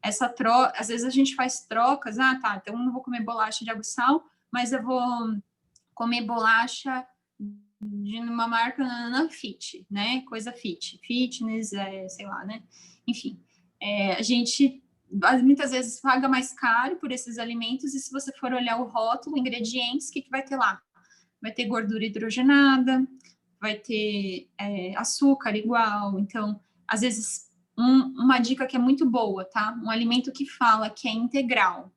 Às vezes a gente faz trocas. Ah, tá, então eu não vou comer bolacha de água e sal, mas eu vou comer bolacha de uma marca fit, né? Coisa fitness, sei lá, né? Enfim, a gente muitas vezes paga mais caro por esses alimentos, e se você for olhar o rótulo, ingredientes, o que vai ter lá? Vai ter gordura hidrogenada, vai ter açúcar igual. Então, às vezes, uma dica que é muito boa, tá? Um alimento que fala que é integral.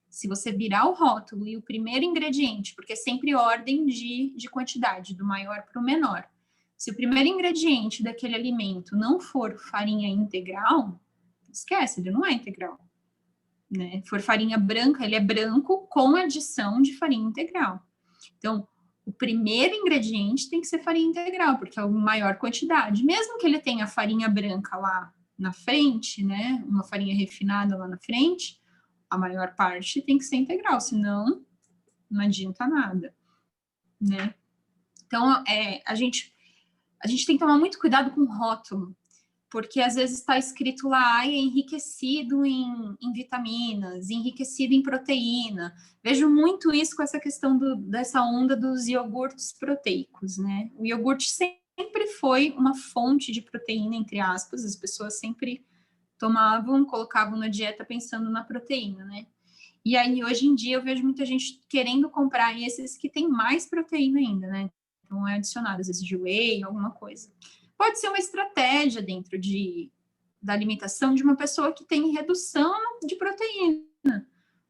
Se você virar o rótulo e o primeiro ingrediente, porque é sempre ordem de quantidade, do maior para o menor. Se o primeiro ingrediente daquele alimento não for farinha integral, esquece, ele não é integral. Né? For farinha branca, ele é branco com adição de farinha integral. Então, o primeiro ingrediente tem que ser farinha integral, porque é a maior quantidade. Mesmo que ele tenha farinha branca lá na frente, né? Uma farinha refinada lá na frente, a maior parte tem que ser integral, senão não adianta nada, né? Então, a gente tem que tomar muito cuidado com o rótulo, porque às vezes está escrito lá, é enriquecido em vitaminas, enriquecido em proteína. Vejo muito isso com essa questão dessa onda dos iogurtes proteicos, né? O iogurte sempre foi uma fonte de proteína, entre aspas, as pessoas sempre tomavam, colocavam na dieta pensando na proteína, né? E aí, hoje em dia, eu vejo muita gente querendo comprar esses que tem mais proteína ainda, né? Então, é adicionado, às vezes, de whey, alguma coisa. Pode ser uma estratégia dentro da alimentação de uma pessoa que tem redução de proteína.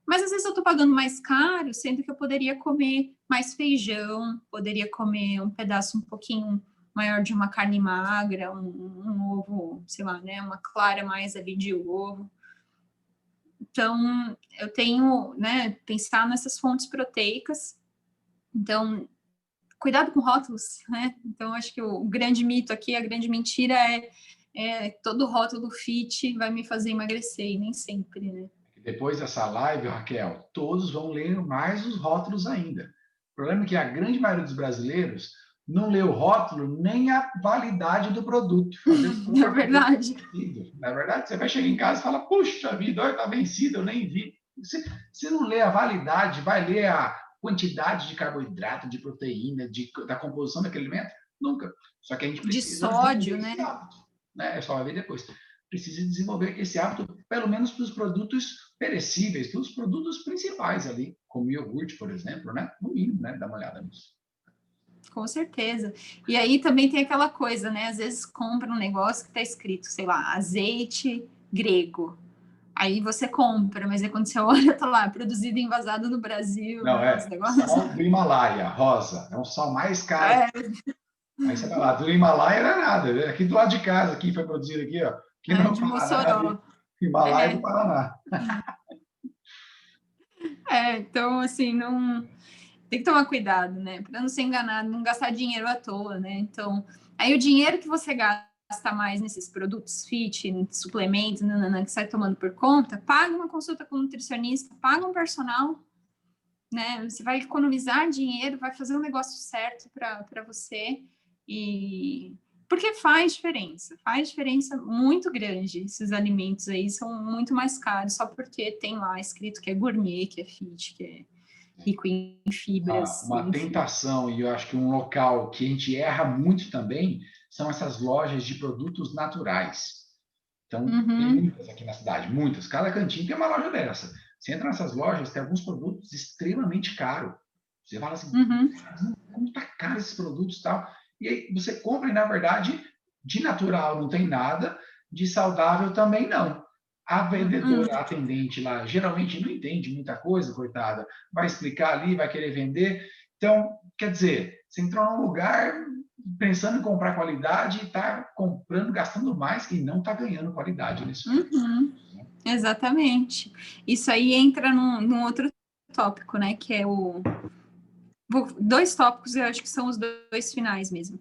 Mas, às vezes, eu estou pagando mais caro, sendo que eu poderia comer mais feijão, poderia comer um pedaço um pouquinho maior de uma carne magra, um ovo, sei lá, né? Uma clara mais ali de ovo. Então, eu tenho, né, pensar nessas fontes proteicas. Então, cuidado com rótulos, né? Então, acho que o grande mito aqui, a grande mentira todo rótulo fit vai me fazer emagrecer, e nem sempre, né? Depois dessa live, Raquel, todos vão ler mais os rótulos ainda. O problema é que a grande maioria dos brasileiros não lê o rótulo nem a validade do produto. Às vezes, É verdade. Na verdade, você vai chegar em casa e fala, puxa vida, está vencido, eu nem vi. Você não lê a validade, vai ler a quantidade de carboidrato, de proteína, da composição daquele alimento? Nunca. Só que a gente precisa de sódio, né? Esse hábito, né? É só ver depois. Precisa desenvolver esse hábito, pelo menos para os produtos perecíveis, para os produtos principais ali, como iogurte, por exemplo, né? No mínimo, né? Dá uma olhada nisso. Com certeza. E aí também tem aquela coisa, né? Às vezes compra um negócio que está escrito, sei lá, azeite grego. Aí você compra, mas aí quando você olha, tá lá, produzido e envasado no Brasil. Não, né, sal do Himalaia, rosa. É um sal mais caro. Aí você vai lá, do Himalaia não é nada. Aqui do lado de casa, aqui foi produzido aqui, ó. Aqui no de Paraná, Mossoró. Himalaia do Paraná. Então, assim, não... Tem que tomar cuidado, né? Para não ser enganado, não gastar dinheiro à toa, né? Então, aí o dinheiro que você gasta mais nesses produtos fit, suplementos, que sai tomando por conta, paga uma consulta com um nutricionista, paga um personal, né? Você vai economizar dinheiro, vai fazer um negócio certo para você, e porque faz diferença muito grande. Esses alimentos aí são muito mais caros só porque tem lá escrito que é gourmet, que é fit, que é rico em fibras. Uma tentação, e eu acho que um local que a gente erra muito também são essas lojas de produtos naturais. Então, tem muitas aqui na cidade, muitas. Cada cantinho tem uma loja dessa. Você entra nessas lojas, tem alguns produtos extremamente caros. Você fala assim, como tá caro esses produtos e tal. E aí você compra e, na verdade, de natural não tem nada, de saudável também não. A vendedora, a atendente lá, geralmente não entende muita coisa, coitada. Vai explicar ali, vai querer vender. Então, quer dizer, você entrou num lugar pensando em comprar qualidade e está comprando, gastando mais que não está ganhando qualidade nisso. Exatamente. Isso aí entra num outro tópico, né? Que é dois tópicos, eu acho que são os dois finais mesmo.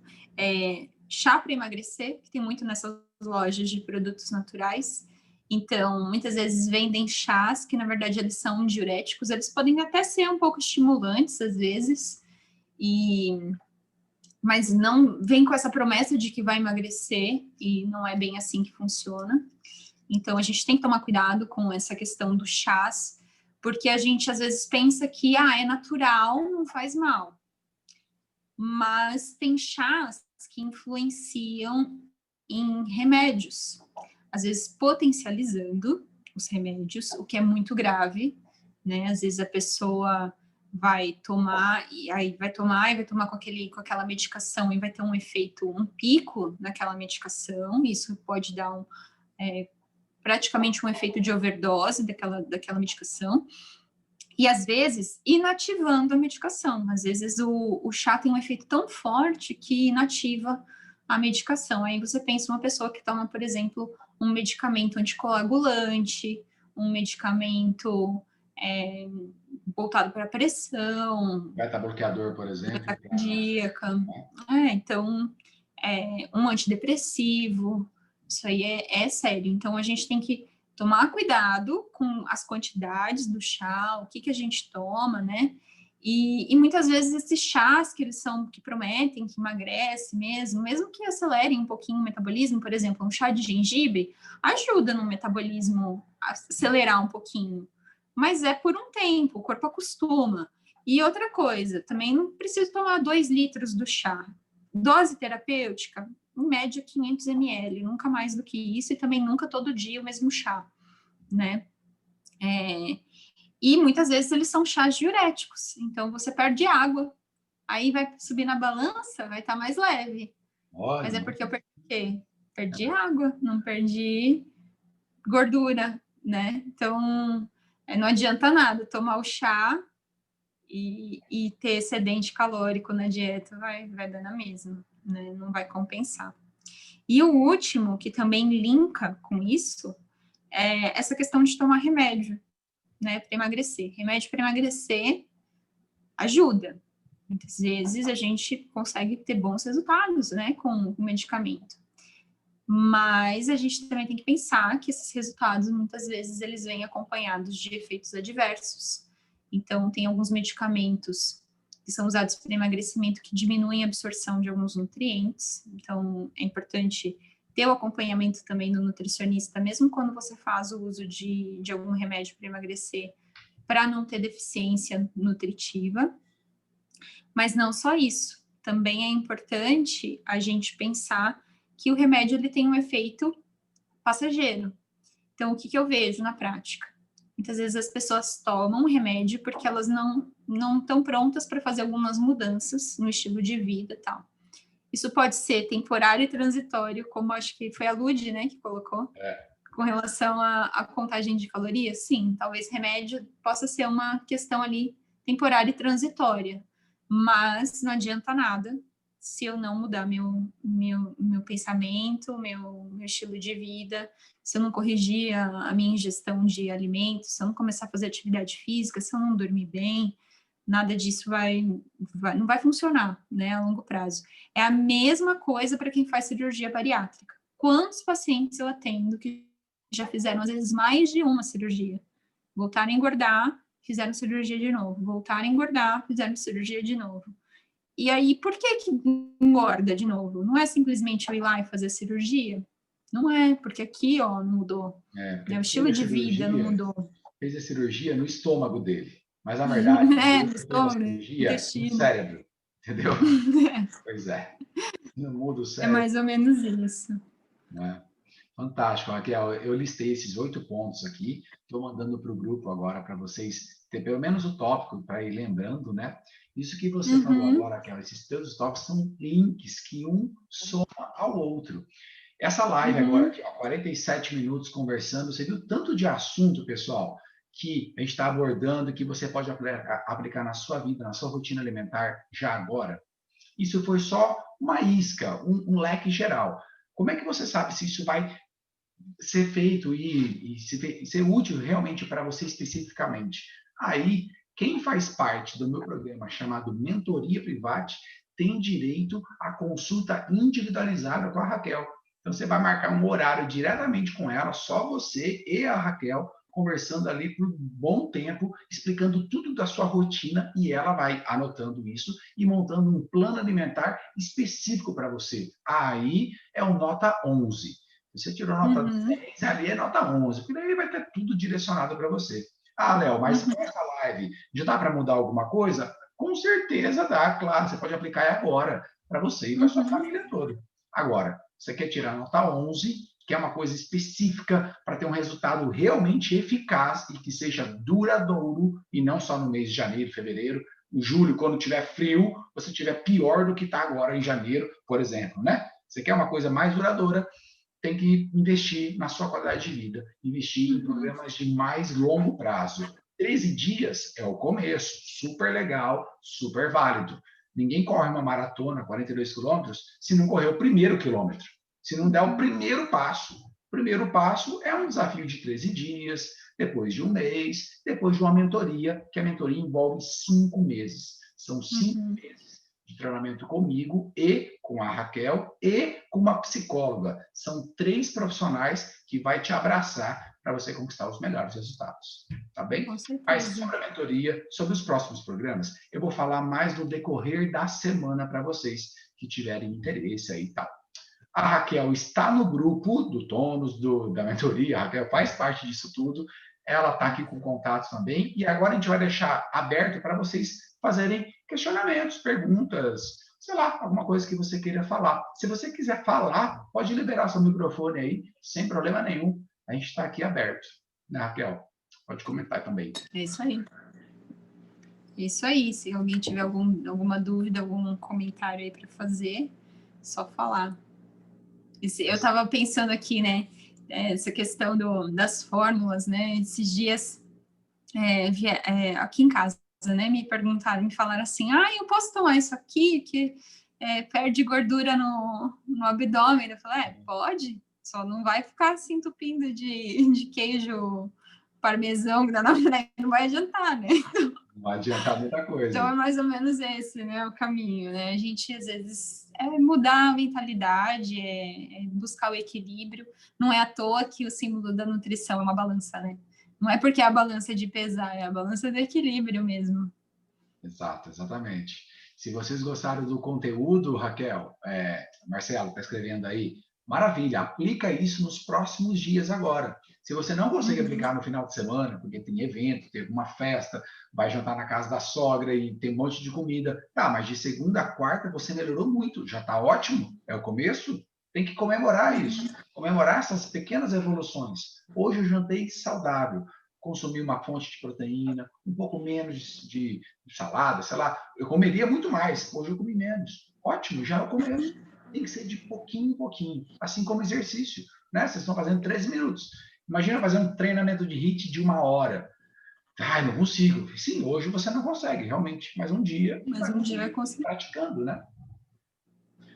Chá para emagrecer, que tem muito nessas lojas de produtos naturais, Então, muitas vezes vendem chás que, na verdade, eles são diuréticos, eles podem até ser um pouco estimulantes, às vezes, mas não vem com essa promessa de que vai emagrecer, e não é bem assim que funciona. Então, a gente tem que tomar cuidado com essa questão dos chás, porque a gente, às vezes, pensa que, é natural, não faz mal. Mas tem chás que influenciam em remédios, às vezes potencializando os remédios, o que é muito grave, né? Às vezes a pessoa vai tomar e vai tomar com aquela medicação e vai ter um efeito, um pico naquela medicação, isso pode dar praticamente um efeito de overdose daquela medicação, e às vezes inativando a medicação. Às vezes o chá tem um efeito tão forte que inativa a medicação. Aí você pensa uma pessoa que toma, por exemplo, um medicamento anticoagulante, um medicamento voltado para a pressão. Beta-bloqueador, por exemplo. Cardíaca. Então, um antidepressivo. Isso aí é sério. Então, a gente tem que tomar cuidado com as quantidades do chá, o que a gente toma, né? E muitas vezes esses chás que prometem que emagrece mesmo que acelerem um pouquinho o metabolismo, por exemplo, um chá de gengibre ajuda no metabolismo a acelerar um pouquinho, mas é por um tempo, o corpo acostuma. E outra coisa, também não preciso tomar 2 litros do chá. Dose terapêutica, em média 500 ml, nunca mais do que isso, e também nunca todo dia o mesmo chá, né? E muitas vezes eles são chás diuréticos, então você perde água, aí vai subir na balança, vai estar mais leve. Olha. Mas é porque eu perdi o quê? Perdi água, não perdi gordura, né? Então, não adianta nada tomar o chá e ter excedente calórico na dieta, vai dar na mesma, né? Não vai compensar. E o último, que também linka com isso, é essa questão de tomar remédio, né, para emagrecer. Remédio para emagrecer ajuda. Muitas vezes a gente consegue ter bons resultados, né, com o medicamento. Mas a gente também tem que pensar que esses resultados, muitas vezes, eles vêm acompanhados de efeitos adversos. Então, tem alguns medicamentos que são usados para emagrecimento que diminuem a absorção de alguns nutrientes. Então, é importante ter o acompanhamento também do nutricionista, mesmo quando você faz o uso de algum remédio para emagrecer, para não ter deficiência nutritiva. Mas não só isso. Também é importante a gente pensar que o remédio ele tem um efeito passageiro. Então, o que eu vejo na prática? Muitas vezes as pessoas tomam remédio porque elas não estão prontas para fazer algumas mudanças no estilo de vida e tal. Isso pode ser temporário e transitório, como acho que foi a Lud, né, que colocou, com relação à contagem de calorias. Sim, talvez remédio possa ser uma questão ali temporária e transitória, mas não adianta nada se eu não mudar meu pensamento, meu estilo de vida, se eu não corrigir a minha ingestão de alimentos, se eu não começar a fazer atividade física, se eu não dormir bem, nada disso não vai funcionar, né, a longo prazo. É a mesma coisa para quem faz cirurgia bariátrica. Quantos pacientes eu atendo que já fizeram, às vezes, mais de uma cirurgia? Voltaram a engordar, fizeram cirurgia de novo. Voltaram a engordar, fizeram cirurgia de novo. E aí, por que engorda de novo? Não é simplesmente eu ir lá e fazer cirurgia? Não é, porque aqui, ó, não mudou. O estilo de vida não mudou. Fez a cirurgia no estômago dele. Mas, na verdade, no estômago, no cérebro. Entendeu? Pois é. Não muda o cérebro. É mais ou menos isso. Fantástico, Raquel. Eu listei esses 8 pontos aqui. Estou mandando para o grupo agora para vocês ter pelo menos o tópico para ir lembrando, né? Isso que você falou agora, Raquel, esses teus tópicos são links que um soma ao outro. Essa live agora, aqui, 47 minutos conversando, você viu tanto de assunto, pessoal, que a gente está abordando, que você pode aplicar na sua vida, na sua rotina alimentar já agora? Isso foi só uma isca, um leque geral. Como é que você sabe se isso vai ser feito e ser útil realmente para você especificamente? Aí, quem faz parte do meu programa chamado Mentoria Private tem direito à consulta individualizada com a Raquel. Então, você vai marcar um horário diretamente com ela, só você e a Raquel, conversando ali por um bom tempo, explicando tudo da sua rotina e ela vai anotando isso e montando um plano alimentar específico para você. Aí é o nota 11. Se você tirou nota 10, ali é nota 11, porque daí vai ter tudo direcionado para você. Ah, Léo, mas com essa live já dá para mudar alguma coisa? Com certeza dá, claro, você pode aplicar agora para você e para sua família toda. Agora, você quer tirar nota 11, que é uma coisa específica para ter um resultado realmente eficaz e que seja duradouro, e não só no mês de janeiro, fevereiro, em julho, quando tiver frio, você tiver pior do que está agora em janeiro, por exemplo, né? Você quer uma coisa mais duradoura, tem que investir na sua qualidade de vida, investir em programas de mais longo prazo. 13 dias é o começo, super legal, super válido. Ninguém corre uma maratona, 42 quilômetros, se não correr o primeiro quilômetro, se não der o primeiro passo. O primeiro passo é um desafio de 13 dias, depois de um mês, depois de uma mentoria, que a mentoria envolve 5 meses. São 5 meses de treinamento comigo e com a Raquel e com uma psicóloga. São 3 profissionais que vai te abraçar para você conquistar os melhores resultados. Tá bem? Mas sobre a mentoria, sobre os próximos programas, eu vou falar mais no decorrer da semana para vocês que tiverem interesse aí e tal. A Raquel está no grupo do Tônus, da mentoria, a Raquel faz parte disso tudo, ela está aqui com contatos também, e agora a gente vai deixar aberto para vocês fazerem questionamentos, perguntas, sei lá, alguma coisa que você queira falar. Se você quiser falar, pode liberar seu microfone aí, sem problema nenhum, a gente está aqui aberto, né, Raquel? Pode comentar também. É isso aí. Isso aí, se alguém tiver alguma dúvida, algum comentário aí para fazer, só falar. Eu estava pensando aqui, né, essa questão das fórmulas, né, esses dias aqui em casa, né, me perguntaram, me falaram assim, eu posso tomar isso aqui, que perde gordura no abdômen? Eu falei, pode, só não vai ficar assim entupindo de queijo parmesão, que não vai adiantar, né? Não vai adiantar muita coisa. Então, é mais ou menos esse, né, o caminho, né? A gente, às vezes, mudar a mentalidade, buscar o equilíbrio. Não é à toa que o símbolo da nutrição é uma balança, né? Não é porque é a balança de pesar, é a balança do equilíbrio mesmo. Exato, exatamente. Se vocês gostaram do conteúdo, Raquel, Marcelo, está escrevendo aí, maravilha, aplica isso nos próximos dias agora. Se você não consegue aplicar no final de semana, porque tem evento, tem uma festa, vai jantar na casa da sogra e tem um monte de comida, tá, mas de segunda a quarta você melhorou muito, já está ótimo, é o começo, tem que comemorar isso, comemorar essas pequenas evoluções. Hoje eu jantei saudável, consumir uma fonte de proteína, um pouco menos de salada, sei lá. Eu comeria muito mais, hoje eu comi menos. Ótimo, já é o começo. Tem que ser de pouquinho em pouquinho, assim como exercício. Né? Vocês estão fazendo 13 minutos. Imagina fazer um treinamento de HIIT de 1 hora. Não consigo. Sim, hoje você não consegue, realmente. Mas um dia vai conseguir. Praticando, né?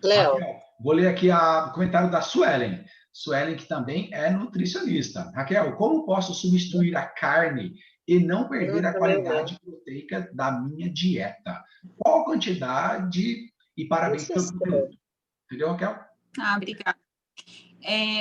Léo. Vou ler aqui o comentário da Suelen. Suelen, que também é nutricionista. Raquel, como posso substituir a carne e não perder a qualidade proteica da minha dieta? Qual a quantidade? E parabéns pelo conteúdo. Entendeu, Raquel? Obrigada.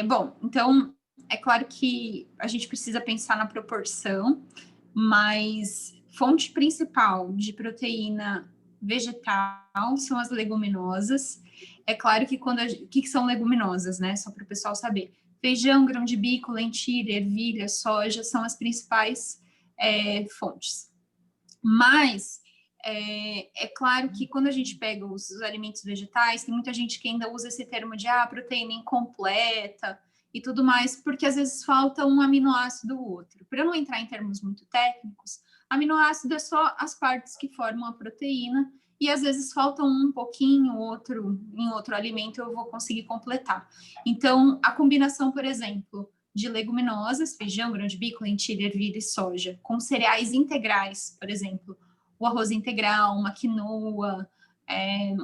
Bom, então, é claro que a gente precisa pensar na proporção, mas fonte principal de proteína vegetal são as leguminosas. É claro que o que são leguminosas, né? Só para o pessoal saber. Feijão, grão de bico, lentilha, ervilha, soja são as principais fontes. Mas é claro que quando a gente pega os alimentos vegetais, tem muita gente que ainda usa esse termo de proteína incompleta e tudo mais, porque às vezes falta um aminoácido ou outro. Para não entrar em termos muito técnicos, aminoácido é só as partes que formam a proteína, e às vezes falta um pouquinho, outro em outro alimento eu vou conseguir completar. Então, a combinação, por exemplo, de leguminosas, feijão, grão de bico, lentilha, ervilha e soja, com cereais integrais, por exemplo, o arroz integral, uma quinoa,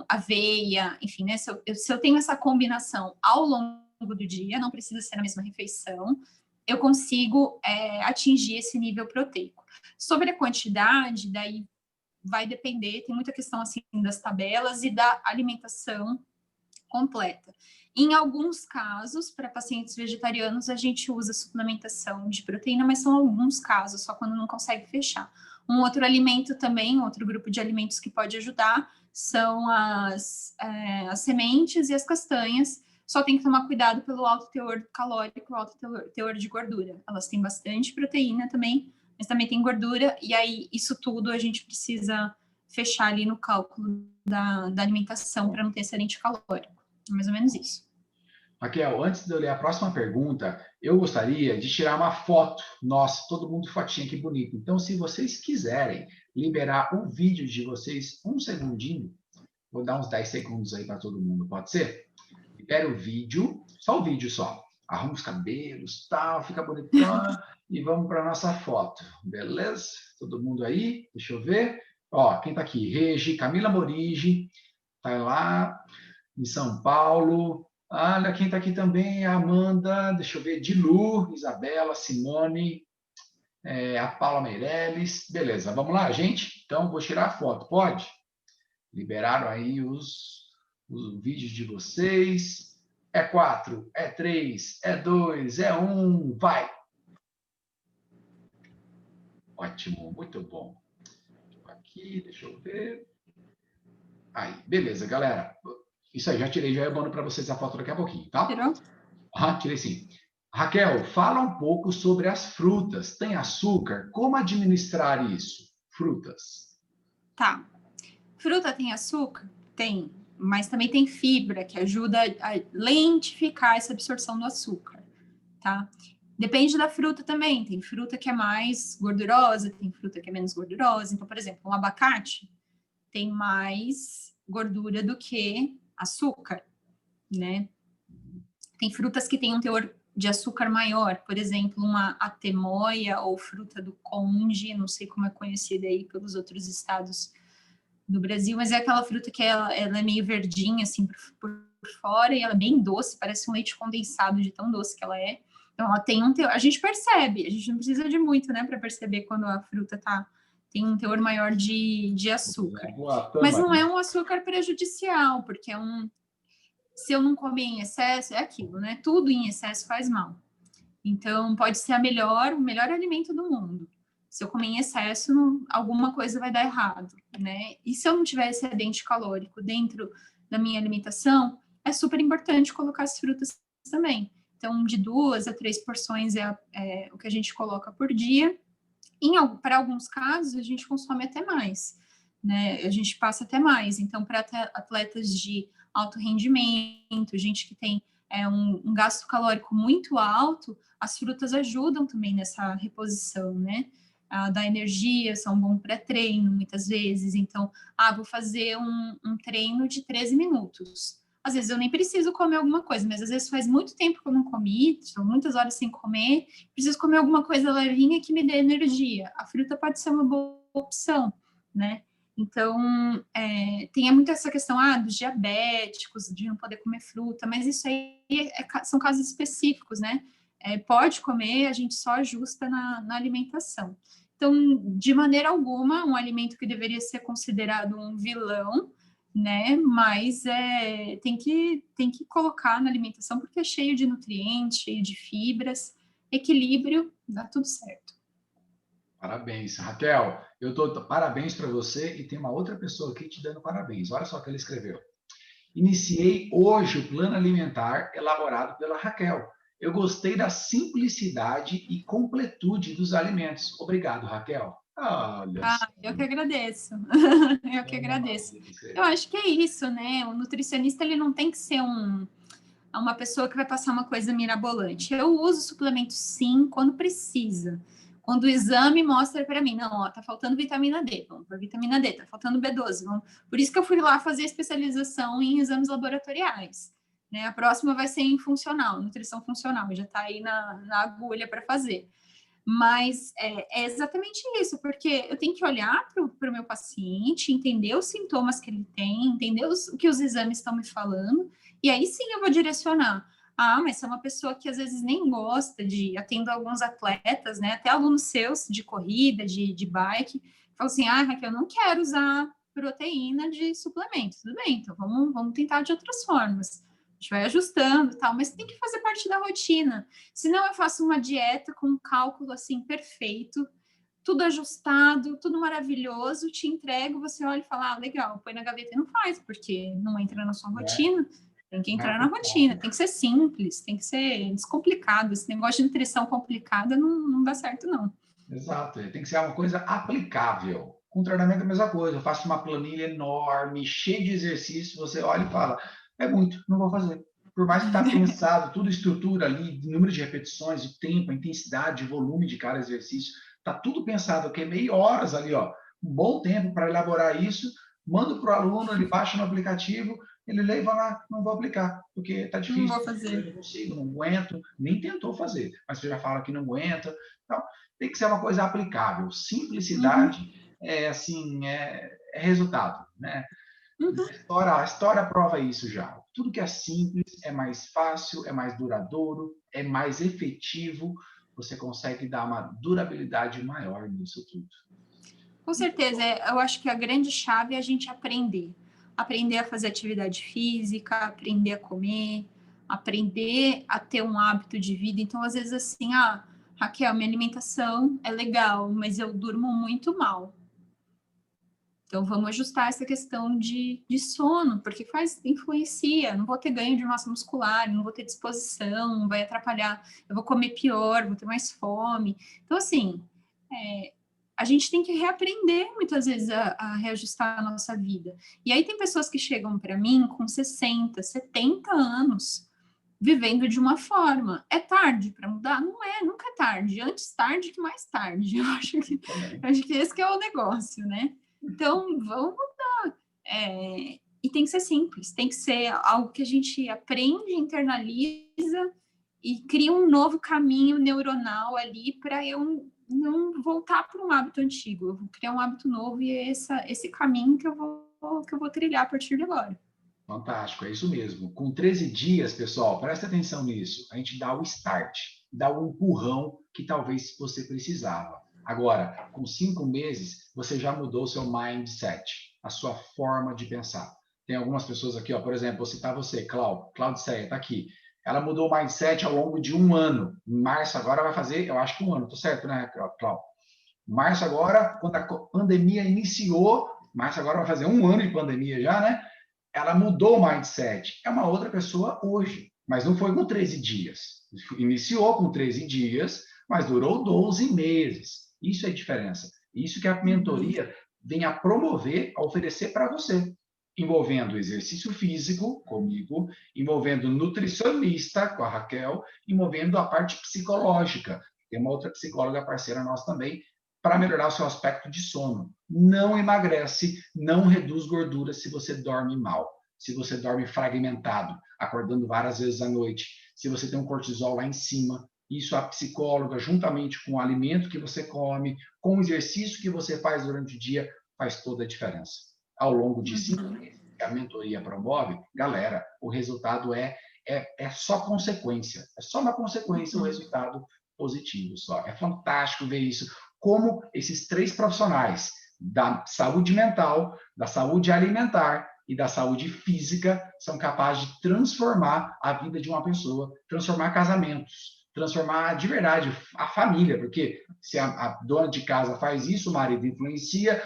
aveia, enfim, né? Se eu tenho essa combinação ao longo do dia, não precisa ser na mesma refeição, eu consigo atingir esse nível proteico. Sobre a quantidade, daí vai depender, tem muita questão assim das tabelas e da alimentação completa. Em alguns casos, para pacientes vegetarianos, a gente usa suplementação de proteína, mas são alguns casos, só quando não consegue fechar. Um outro alimento também, outro grupo de alimentos que pode ajudar, são as sementes e as castanhas. Só tem que tomar cuidado pelo alto teor calórico, alto teor de gordura. Elas têm bastante proteína também, mas também tem gordura, e aí isso tudo a gente precisa fechar ali no cálculo da alimentação para não ter excedente calórico. É mais ou menos isso. Raquel, antes de eu ler a próxima pergunta, eu gostaria de tirar uma foto. Nossa, todo mundo fotinha, que bonito. Então, se vocês quiserem liberar o vídeo de vocês, um segundinho, vou dar uns 10 segundos aí para todo mundo, pode ser? Libera o vídeo, só o vídeo só. Arruma os cabelos, tal, fica bonitão e vamos para nossa foto, beleza? Todo mundo aí? Deixa eu ver. Ó, quem tá aqui? Regi, Camila Morigi, tá lá em São Paulo. Olha, quem tá aqui também é a Amanda, deixa eu ver, Dilu, Isabela, Simone, a Paula Meirelles. Beleza, vamos lá, gente? Então, vou tirar a foto, pode? Liberaram aí os vídeos de vocês. É 4, é 3, é 2, é 1, vai! Ótimo, muito bom. Aqui, deixa eu ver. Aí, beleza, galera. Isso aí, já tirei, já eu mando para vocês a foto daqui a pouquinho, tá? Tirou? Tirei sim. Raquel, fala um pouco sobre as frutas. Tem açúcar? Como administrar isso? Frutas. Tá. Fruta tem açúcar? Tem. Mas também tem fibra, que ajuda a lentificar essa absorção do açúcar, tá? Depende da fruta também. Tem fruta que é mais gordurosa, tem fruta que é menos gordurosa. Então, por exemplo, um abacate tem mais gordura do que açúcar, né? Tem frutas que têm um teor de açúcar maior, por exemplo, uma atemoia ou fruta do conde, não sei como é conhecida aí pelos outros estados do Brasil, mas é aquela fruta que ela é meio verdinha, assim, por fora, e ela é bem doce, parece um leite condensado de tão doce que ela é. Então, ela tem um teor, a gente percebe, a gente não precisa de muito, né, para perceber quando a fruta tem um teor maior de açúcar. Mas não é um açúcar prejudicial, porque se eu não comer em excesso, é aquilo, né? Tudo em excesso faz mal. Então, pode ser o melhor alimento do mundo. Se eu comer em excesso, alguma coisa vai dar errado, né? E se eu não tiver excedente calórico dentro da minha alimentação, é super importante colocar as frutas também. Então, de 2 a 3 porções é o que a gente coloca por dia. Para alguns casos, a gente consome até mais, né? A gente passa até mais. Então, para atletas de alto rendimento, gente que tem um gasto calórico muito alto, as frutas ajudam também nessa reposição, né? Da energia, são bom pré-treino, muitas vezes. Então, vou fazer um treino de 13 minutos. Às vezes eu nem preciso comer alguma coisa, mas às vezes faz muito tempo que eu não comi, estou muitas horas sem comer, preciso comer alguma coisa levinha que me dê energia. A fruta pode ser uma boa opção, né? Então, tem muito essa questão dos diabéticos, de não poder comer fruta, mas isso aí são casos específicos, né? Pode comer, a gente só ajusta na alimentação. Então, de maneira alguma, um alimento que deveria ser considerado um vilão, né? Mas tem que colocar na alimentação, porque é cheio de nutrientes, cheio de fibras, equilíbrio, dá tudo certo. Parabéns, Raquel. Eu dou parabéns para você e tem uma outra pessoa aqui te dando parabéns. Olha só o que ele escreveu. Iniciei hoje o plano alimentar elaborado pela Raquel. Eu gostei da simplicidade e completude dos alimentos. Obrigado, Raquel. Eu que agradeço. Eu que agradeço. Eu acho que é isso, né? O nutricionista, ele não tem que ser uma pessoa que vai passar uma coisa mirabolante. Eu uso suplementos, sim, quando precisa. Quando o exame mostra para mim, não, tá faltando vitamina D, vamos para vitamina D, tá faltando B12, vamos... Por isso que eu fui lá fazer especialização em exames laboratoriais, né? A próxima vai ser em funcional, nutrição funcional, já tá aí na agulha para fazer. Mas é exatamente isso, porque eu tenho que olhar para o meu paciente, entender os sintomas que ele tem, entender o que os exames estão me falando, e aí sim eu vou direcionar. Mas se é uma pessoa que às vezes nem gosta atendo alguns atletas, né, até alunos seus de corrida, de bike, falam assim, Raquel, eu não quero usar proteína de suplemento. Tudo bem, então vamos tentar de outras formas. A gente vai ajustando e tal, mas tem que fazer parte da rotina. Senão eu faço uma dieta com um cálculo assim perfeito, tudo ajustado, tudo maravilhoso, te entrego, você olha e fala, legal, põe na gaveta e não faz, porque não entra na sua rotina. Tem que entrar na rotina, tem que ser simples, tem que ser descomplicado. Esse negócio de nutrição complicada não dá certo, não. Exato, tem que ser uma coisa aplicável. Com treinamento é a mesma coisa. Eu faço uma planilha enorme, cheia de exercícios, você olha e fala, é muito, não vou fazer. Por mais que está pensado, tudo estrutura ali, número de repetições, o tempo, a intensidade, o volume de cada exercício, está tudo pensado, ok? Meia horas ali, ó, um bom tempo para elaborar isso, mando para o aluno, ele baixa no aplicativo, ele lê e vai lá, não vou aplicar, porque está difícil, não vou fazer. eu não consigo, não aguento, nem tentou fazer, mas você já fala que não aguenta, então tem que ser uma coisa aplicável. Simplicidade é resultado, né? A história prova isso já. Tudo que é simples é mais fácil, é mais duradouro, é mais efetivo. Você consegue dar uma durabilidade maior nisso tudo. Com certeza, eu acho que a grande chave é a gente aprender. Aprender a fazer atividade física, aprender a comer, aprender a ter um hábito de vida. Então, às vezes, assim, Raquel, minha alimentação é legal, mas eu durmo muito mal. Então, vamos ajustar essa questão de sono, porque influencia. Não vou ter ganho de massa muscular, não vou ter disposição, vai atrapalhar. Eu vou comer pior, vou ter mais fome. Então, assim, a gente tem que reaprender muitas vezes a reajustar a nossa vida. E aí tem pessoas que chegam para mim com 60, 70 anos, vivendo de uma forma. É tarde para mudar? Não é, nunca é tarde. Antes tarde que mais tarde. Eu acho que esse que é o negócio, né? Então, vamos mudar. E tem que ser simples, tem que ser algo que a gente aprende, internaliza e cria um novo caminho neuronal ali para eu não voltar para um hábito antigo. Eu vou criar um hábito novo e é esse caminho que eu vou trilhar a partir de agora. Fantástico, é isso mesmo. Com 13 dias, pessoal, presta atenção nisso. A gente dá o start, dá o empurrão que talvez você precisava. Agora, com 5 meses, você já mudou seu mindset, a sua forma de pensar. Tem algumas pessoas aqui, ó, por exemplo, vou citar você, Claudiceia, está aqui. Ela mudou o mindset ao longo de 1 ano. Em março agora vai fazer, eu acho que 1 ano, tô certo, né, Cláudio? Março agora, quando a pandemia iniciou, março agora vai fazer 1 ano de pandemia já, né? Ela mudou o mindset. É uma outra pessoa hoje, mas não foi com 13 dias. Iniciou com 13 dias, mas durou 12 meses. Isso é a diferença. Isso que a mentoria vem a promover, a oferecer para você, envolvendo exercício físico comigo, envolvendo nutricionista com a Raquel, envolvendo a parte psicológica. Tem uma outra psicóloga parceira nossa também, para melhorar o seu aspecto de sono. Não emagrece, não reduz gordura se você dorme mal, se você dorme fragmentado, acordando várias vezes à noite, se você tem um cortisol lá em cima. Isso a psicóloga, juntamente com o alimento que você come, com o exercício que você faz durante o dia, faz toda a diferença. Ao longo de 5 meses que a mentoria promove, galera, o resultado é só consequência. É só uma consequência o resultado positivo só. É fantástico ver isso. Como esses 3 profissionais da saúde mental, da saúde alimentar e da saúde física são capazes de transformar a vida de uma pessoa, transformar casamentos, transformar de verdade a família, porque se a dona de casa faz isso, o marido influencia,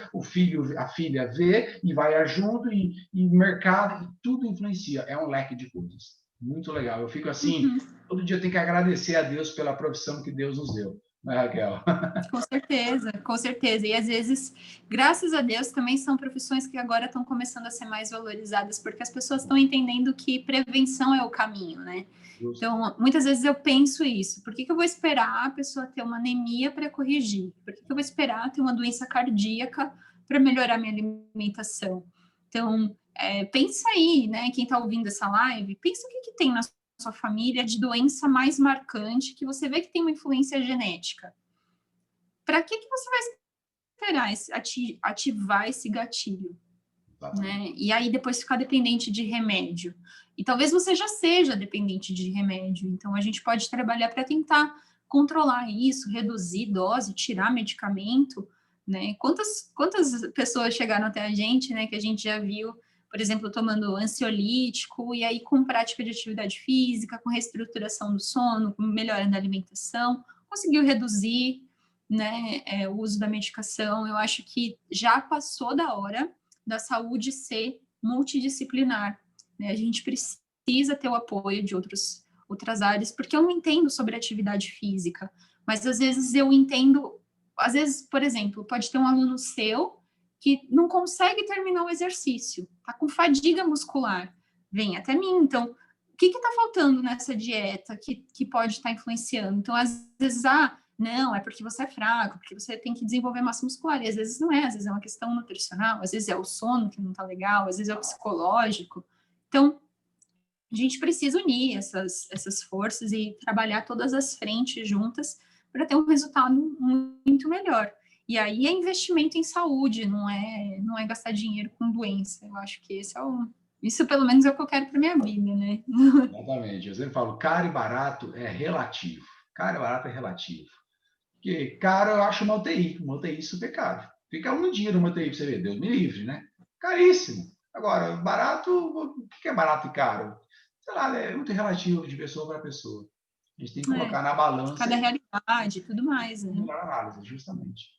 a filha vê e vai junto, e mercado, e tudo influencia. É um leque de coisas. Muito legal. Eu fico assim, todo dia eu tenho que agradecer a Deus pela profissão que Deus nos deu. Raquel. Com certeza, com certeza. E às vezes, graças a Deus, também são profissões que agora estão começando a ser mais valorizadas, porque as pessoas estão entendendo que prevenção é o caminho, né? Então, muitas vezes eu penso isso. Por que eu vou esperar a pessoa ter uma anemia para corrigir? Por que eu vou esperar ter uma doença cardíaca para melhorar minha alimentação? Então, pensa aí, né? Quem está ouvindo essa live, pensa o que tem na sua família de doença mais marcante, que você vê que tem uma influência genética. Para que você vai esperar ativar esse gatilho? Né? E aí depois ficar dependente de remédio. E talvez você já seja dependente de remédio. Então a gente pode trabalhar para tentar controlar isso, reduzir dose, tirar medicamento, né? Quantas pessoas chegaram até a gente, né, que a gente já viu, por exemplo, tomando ansiolítico, e aí com prática de atividade física, com reestruturação do sono, com melhora da alimentação, conseguiu reduzir, né, o uso da medicação. Eu acho que já passou da hora da saúde ser multidisciplinar, né? A gente precisa ter o apoio de outras áreas, porque eu não entendo sobre atividade física, mas às vezes eu entendo, às vezes, por exemplo, pode ter um aluno seu que não consegue terminar o exercício, tá com fadiga muscular, vem até mim, então, o que está faltando nessa dieta que pode estar influenciando? Então, às vezes, não, é porque você é fraco, porque você tem que desenvolver massa muscular, e às vezes não é, às vezes é uma questão nutricional, às vezes é o sono que não está legal, às vezes é o psicológico. Então, a gente precisa unir essas forças e trabalhar todas as frentes juntas para ter um resultado muito melhor. E aí é investimento em saúde, não é gastar dinheiro com doença. Eu acho que isso pelo menos é o que eu quero para minha vida, né? Exatamente. Eu sempre falo, caro e barato é relativo. Caro e barato é relativo. Porque caro eu acho uma UTI super caro. Fica um dia numa UTI para você ver, Deus me livre, né? Caríssimo. Agora, barato, o que é barato e caro? Sei lá, é muito relativo de pessoa para pessoa. A gente tem que colocar na balança. Cada realidade e tudo mais, né? Melhor análise, justamente.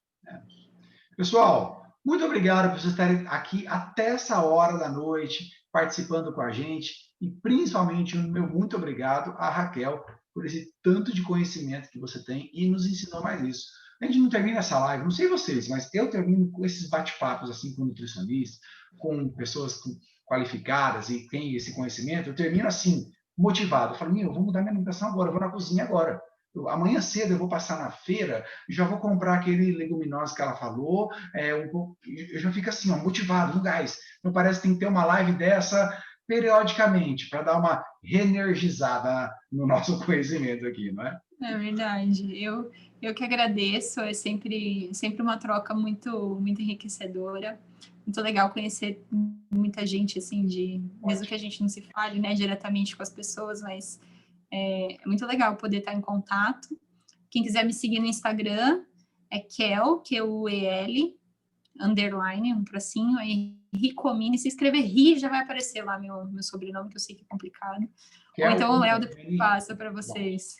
Pessoal, muito obrigado por vocês estarem aqui até essa hora da noite, participando com a gente, e principalmente o meu muito obrigado à Raquel por esse tanto de conhecimento que você tem e nos ensinou mais isso. A gente não termina essa live, não sei vocês, mas eu termino com esses bate-papos assim com nutricionistas, com pessoas qualificadas e têm esse conhecimento, eu termino assim, motivado. Eu falo, eu vou mudar minha alimentação agora, eu vou na cozinha agora. Amanhã cedo eu vou passar na feira, já vou comprar aquele leguminoso que ela falou, eu já fico assim, motivado, no gás. Então parece que tem que ter uma live dessa periodicamente, para dar uma reenergizada no nosso conhecimento aqui, não é? É verdade. Eu que agradeço, é sempre uma troca muito enriquecedora. Muito legal conhecer muita gente, assim, mesmo que a gente não se fale, né, diretamente com as pessoas, mas é muito legal poder estar em contato. Quem quiser me seguir no Instagram é Kel, Q-U-E-L, _, um tracinho, aí Ricomini. Se escrever Ri, já vai aparecer lá meu sobrenome, que eu sei que é complicado. Ou então o Léo depois passa para vocês.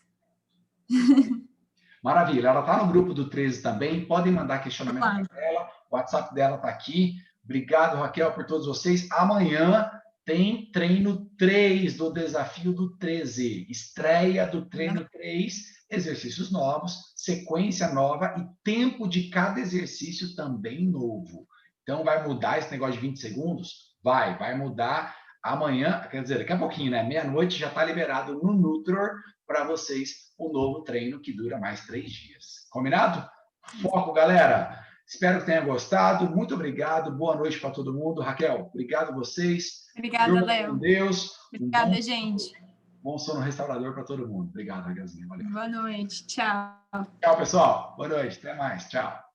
Maravilha, ela está no grupo do 13 também, podem mandar questionamento para ela, o WhatsApp dela está aqui. Obrigado, Raquel, por todos vocês. Amanhã tem treino 3 do Desafio do 13, estreia do treino 3, exercícios novos, sequência nova e tempo de cada exercício também novo. Então, vai mudar esse negócio de 20 segundos? Vai mudar amanhã, quer dizer, daqui a pouquinho, né? Meia-noite já está liberado no Nutror para vocês o novo treino que dura mais 3 dias. Combinado? Foco, galera! Espero que tenha gostado. Muito obrigado. Boa noite para todo mundo. Raquel, obrigado a vocês. Obrigada, Léo. Com Deus. Obrigada, gente. Bom sono restaurador para todo mundo. Obrigado, Raquelzinha. Valeu. Boa noite. Tchau. Tchau, pessoal. Boa noite. Até mais. Tchau.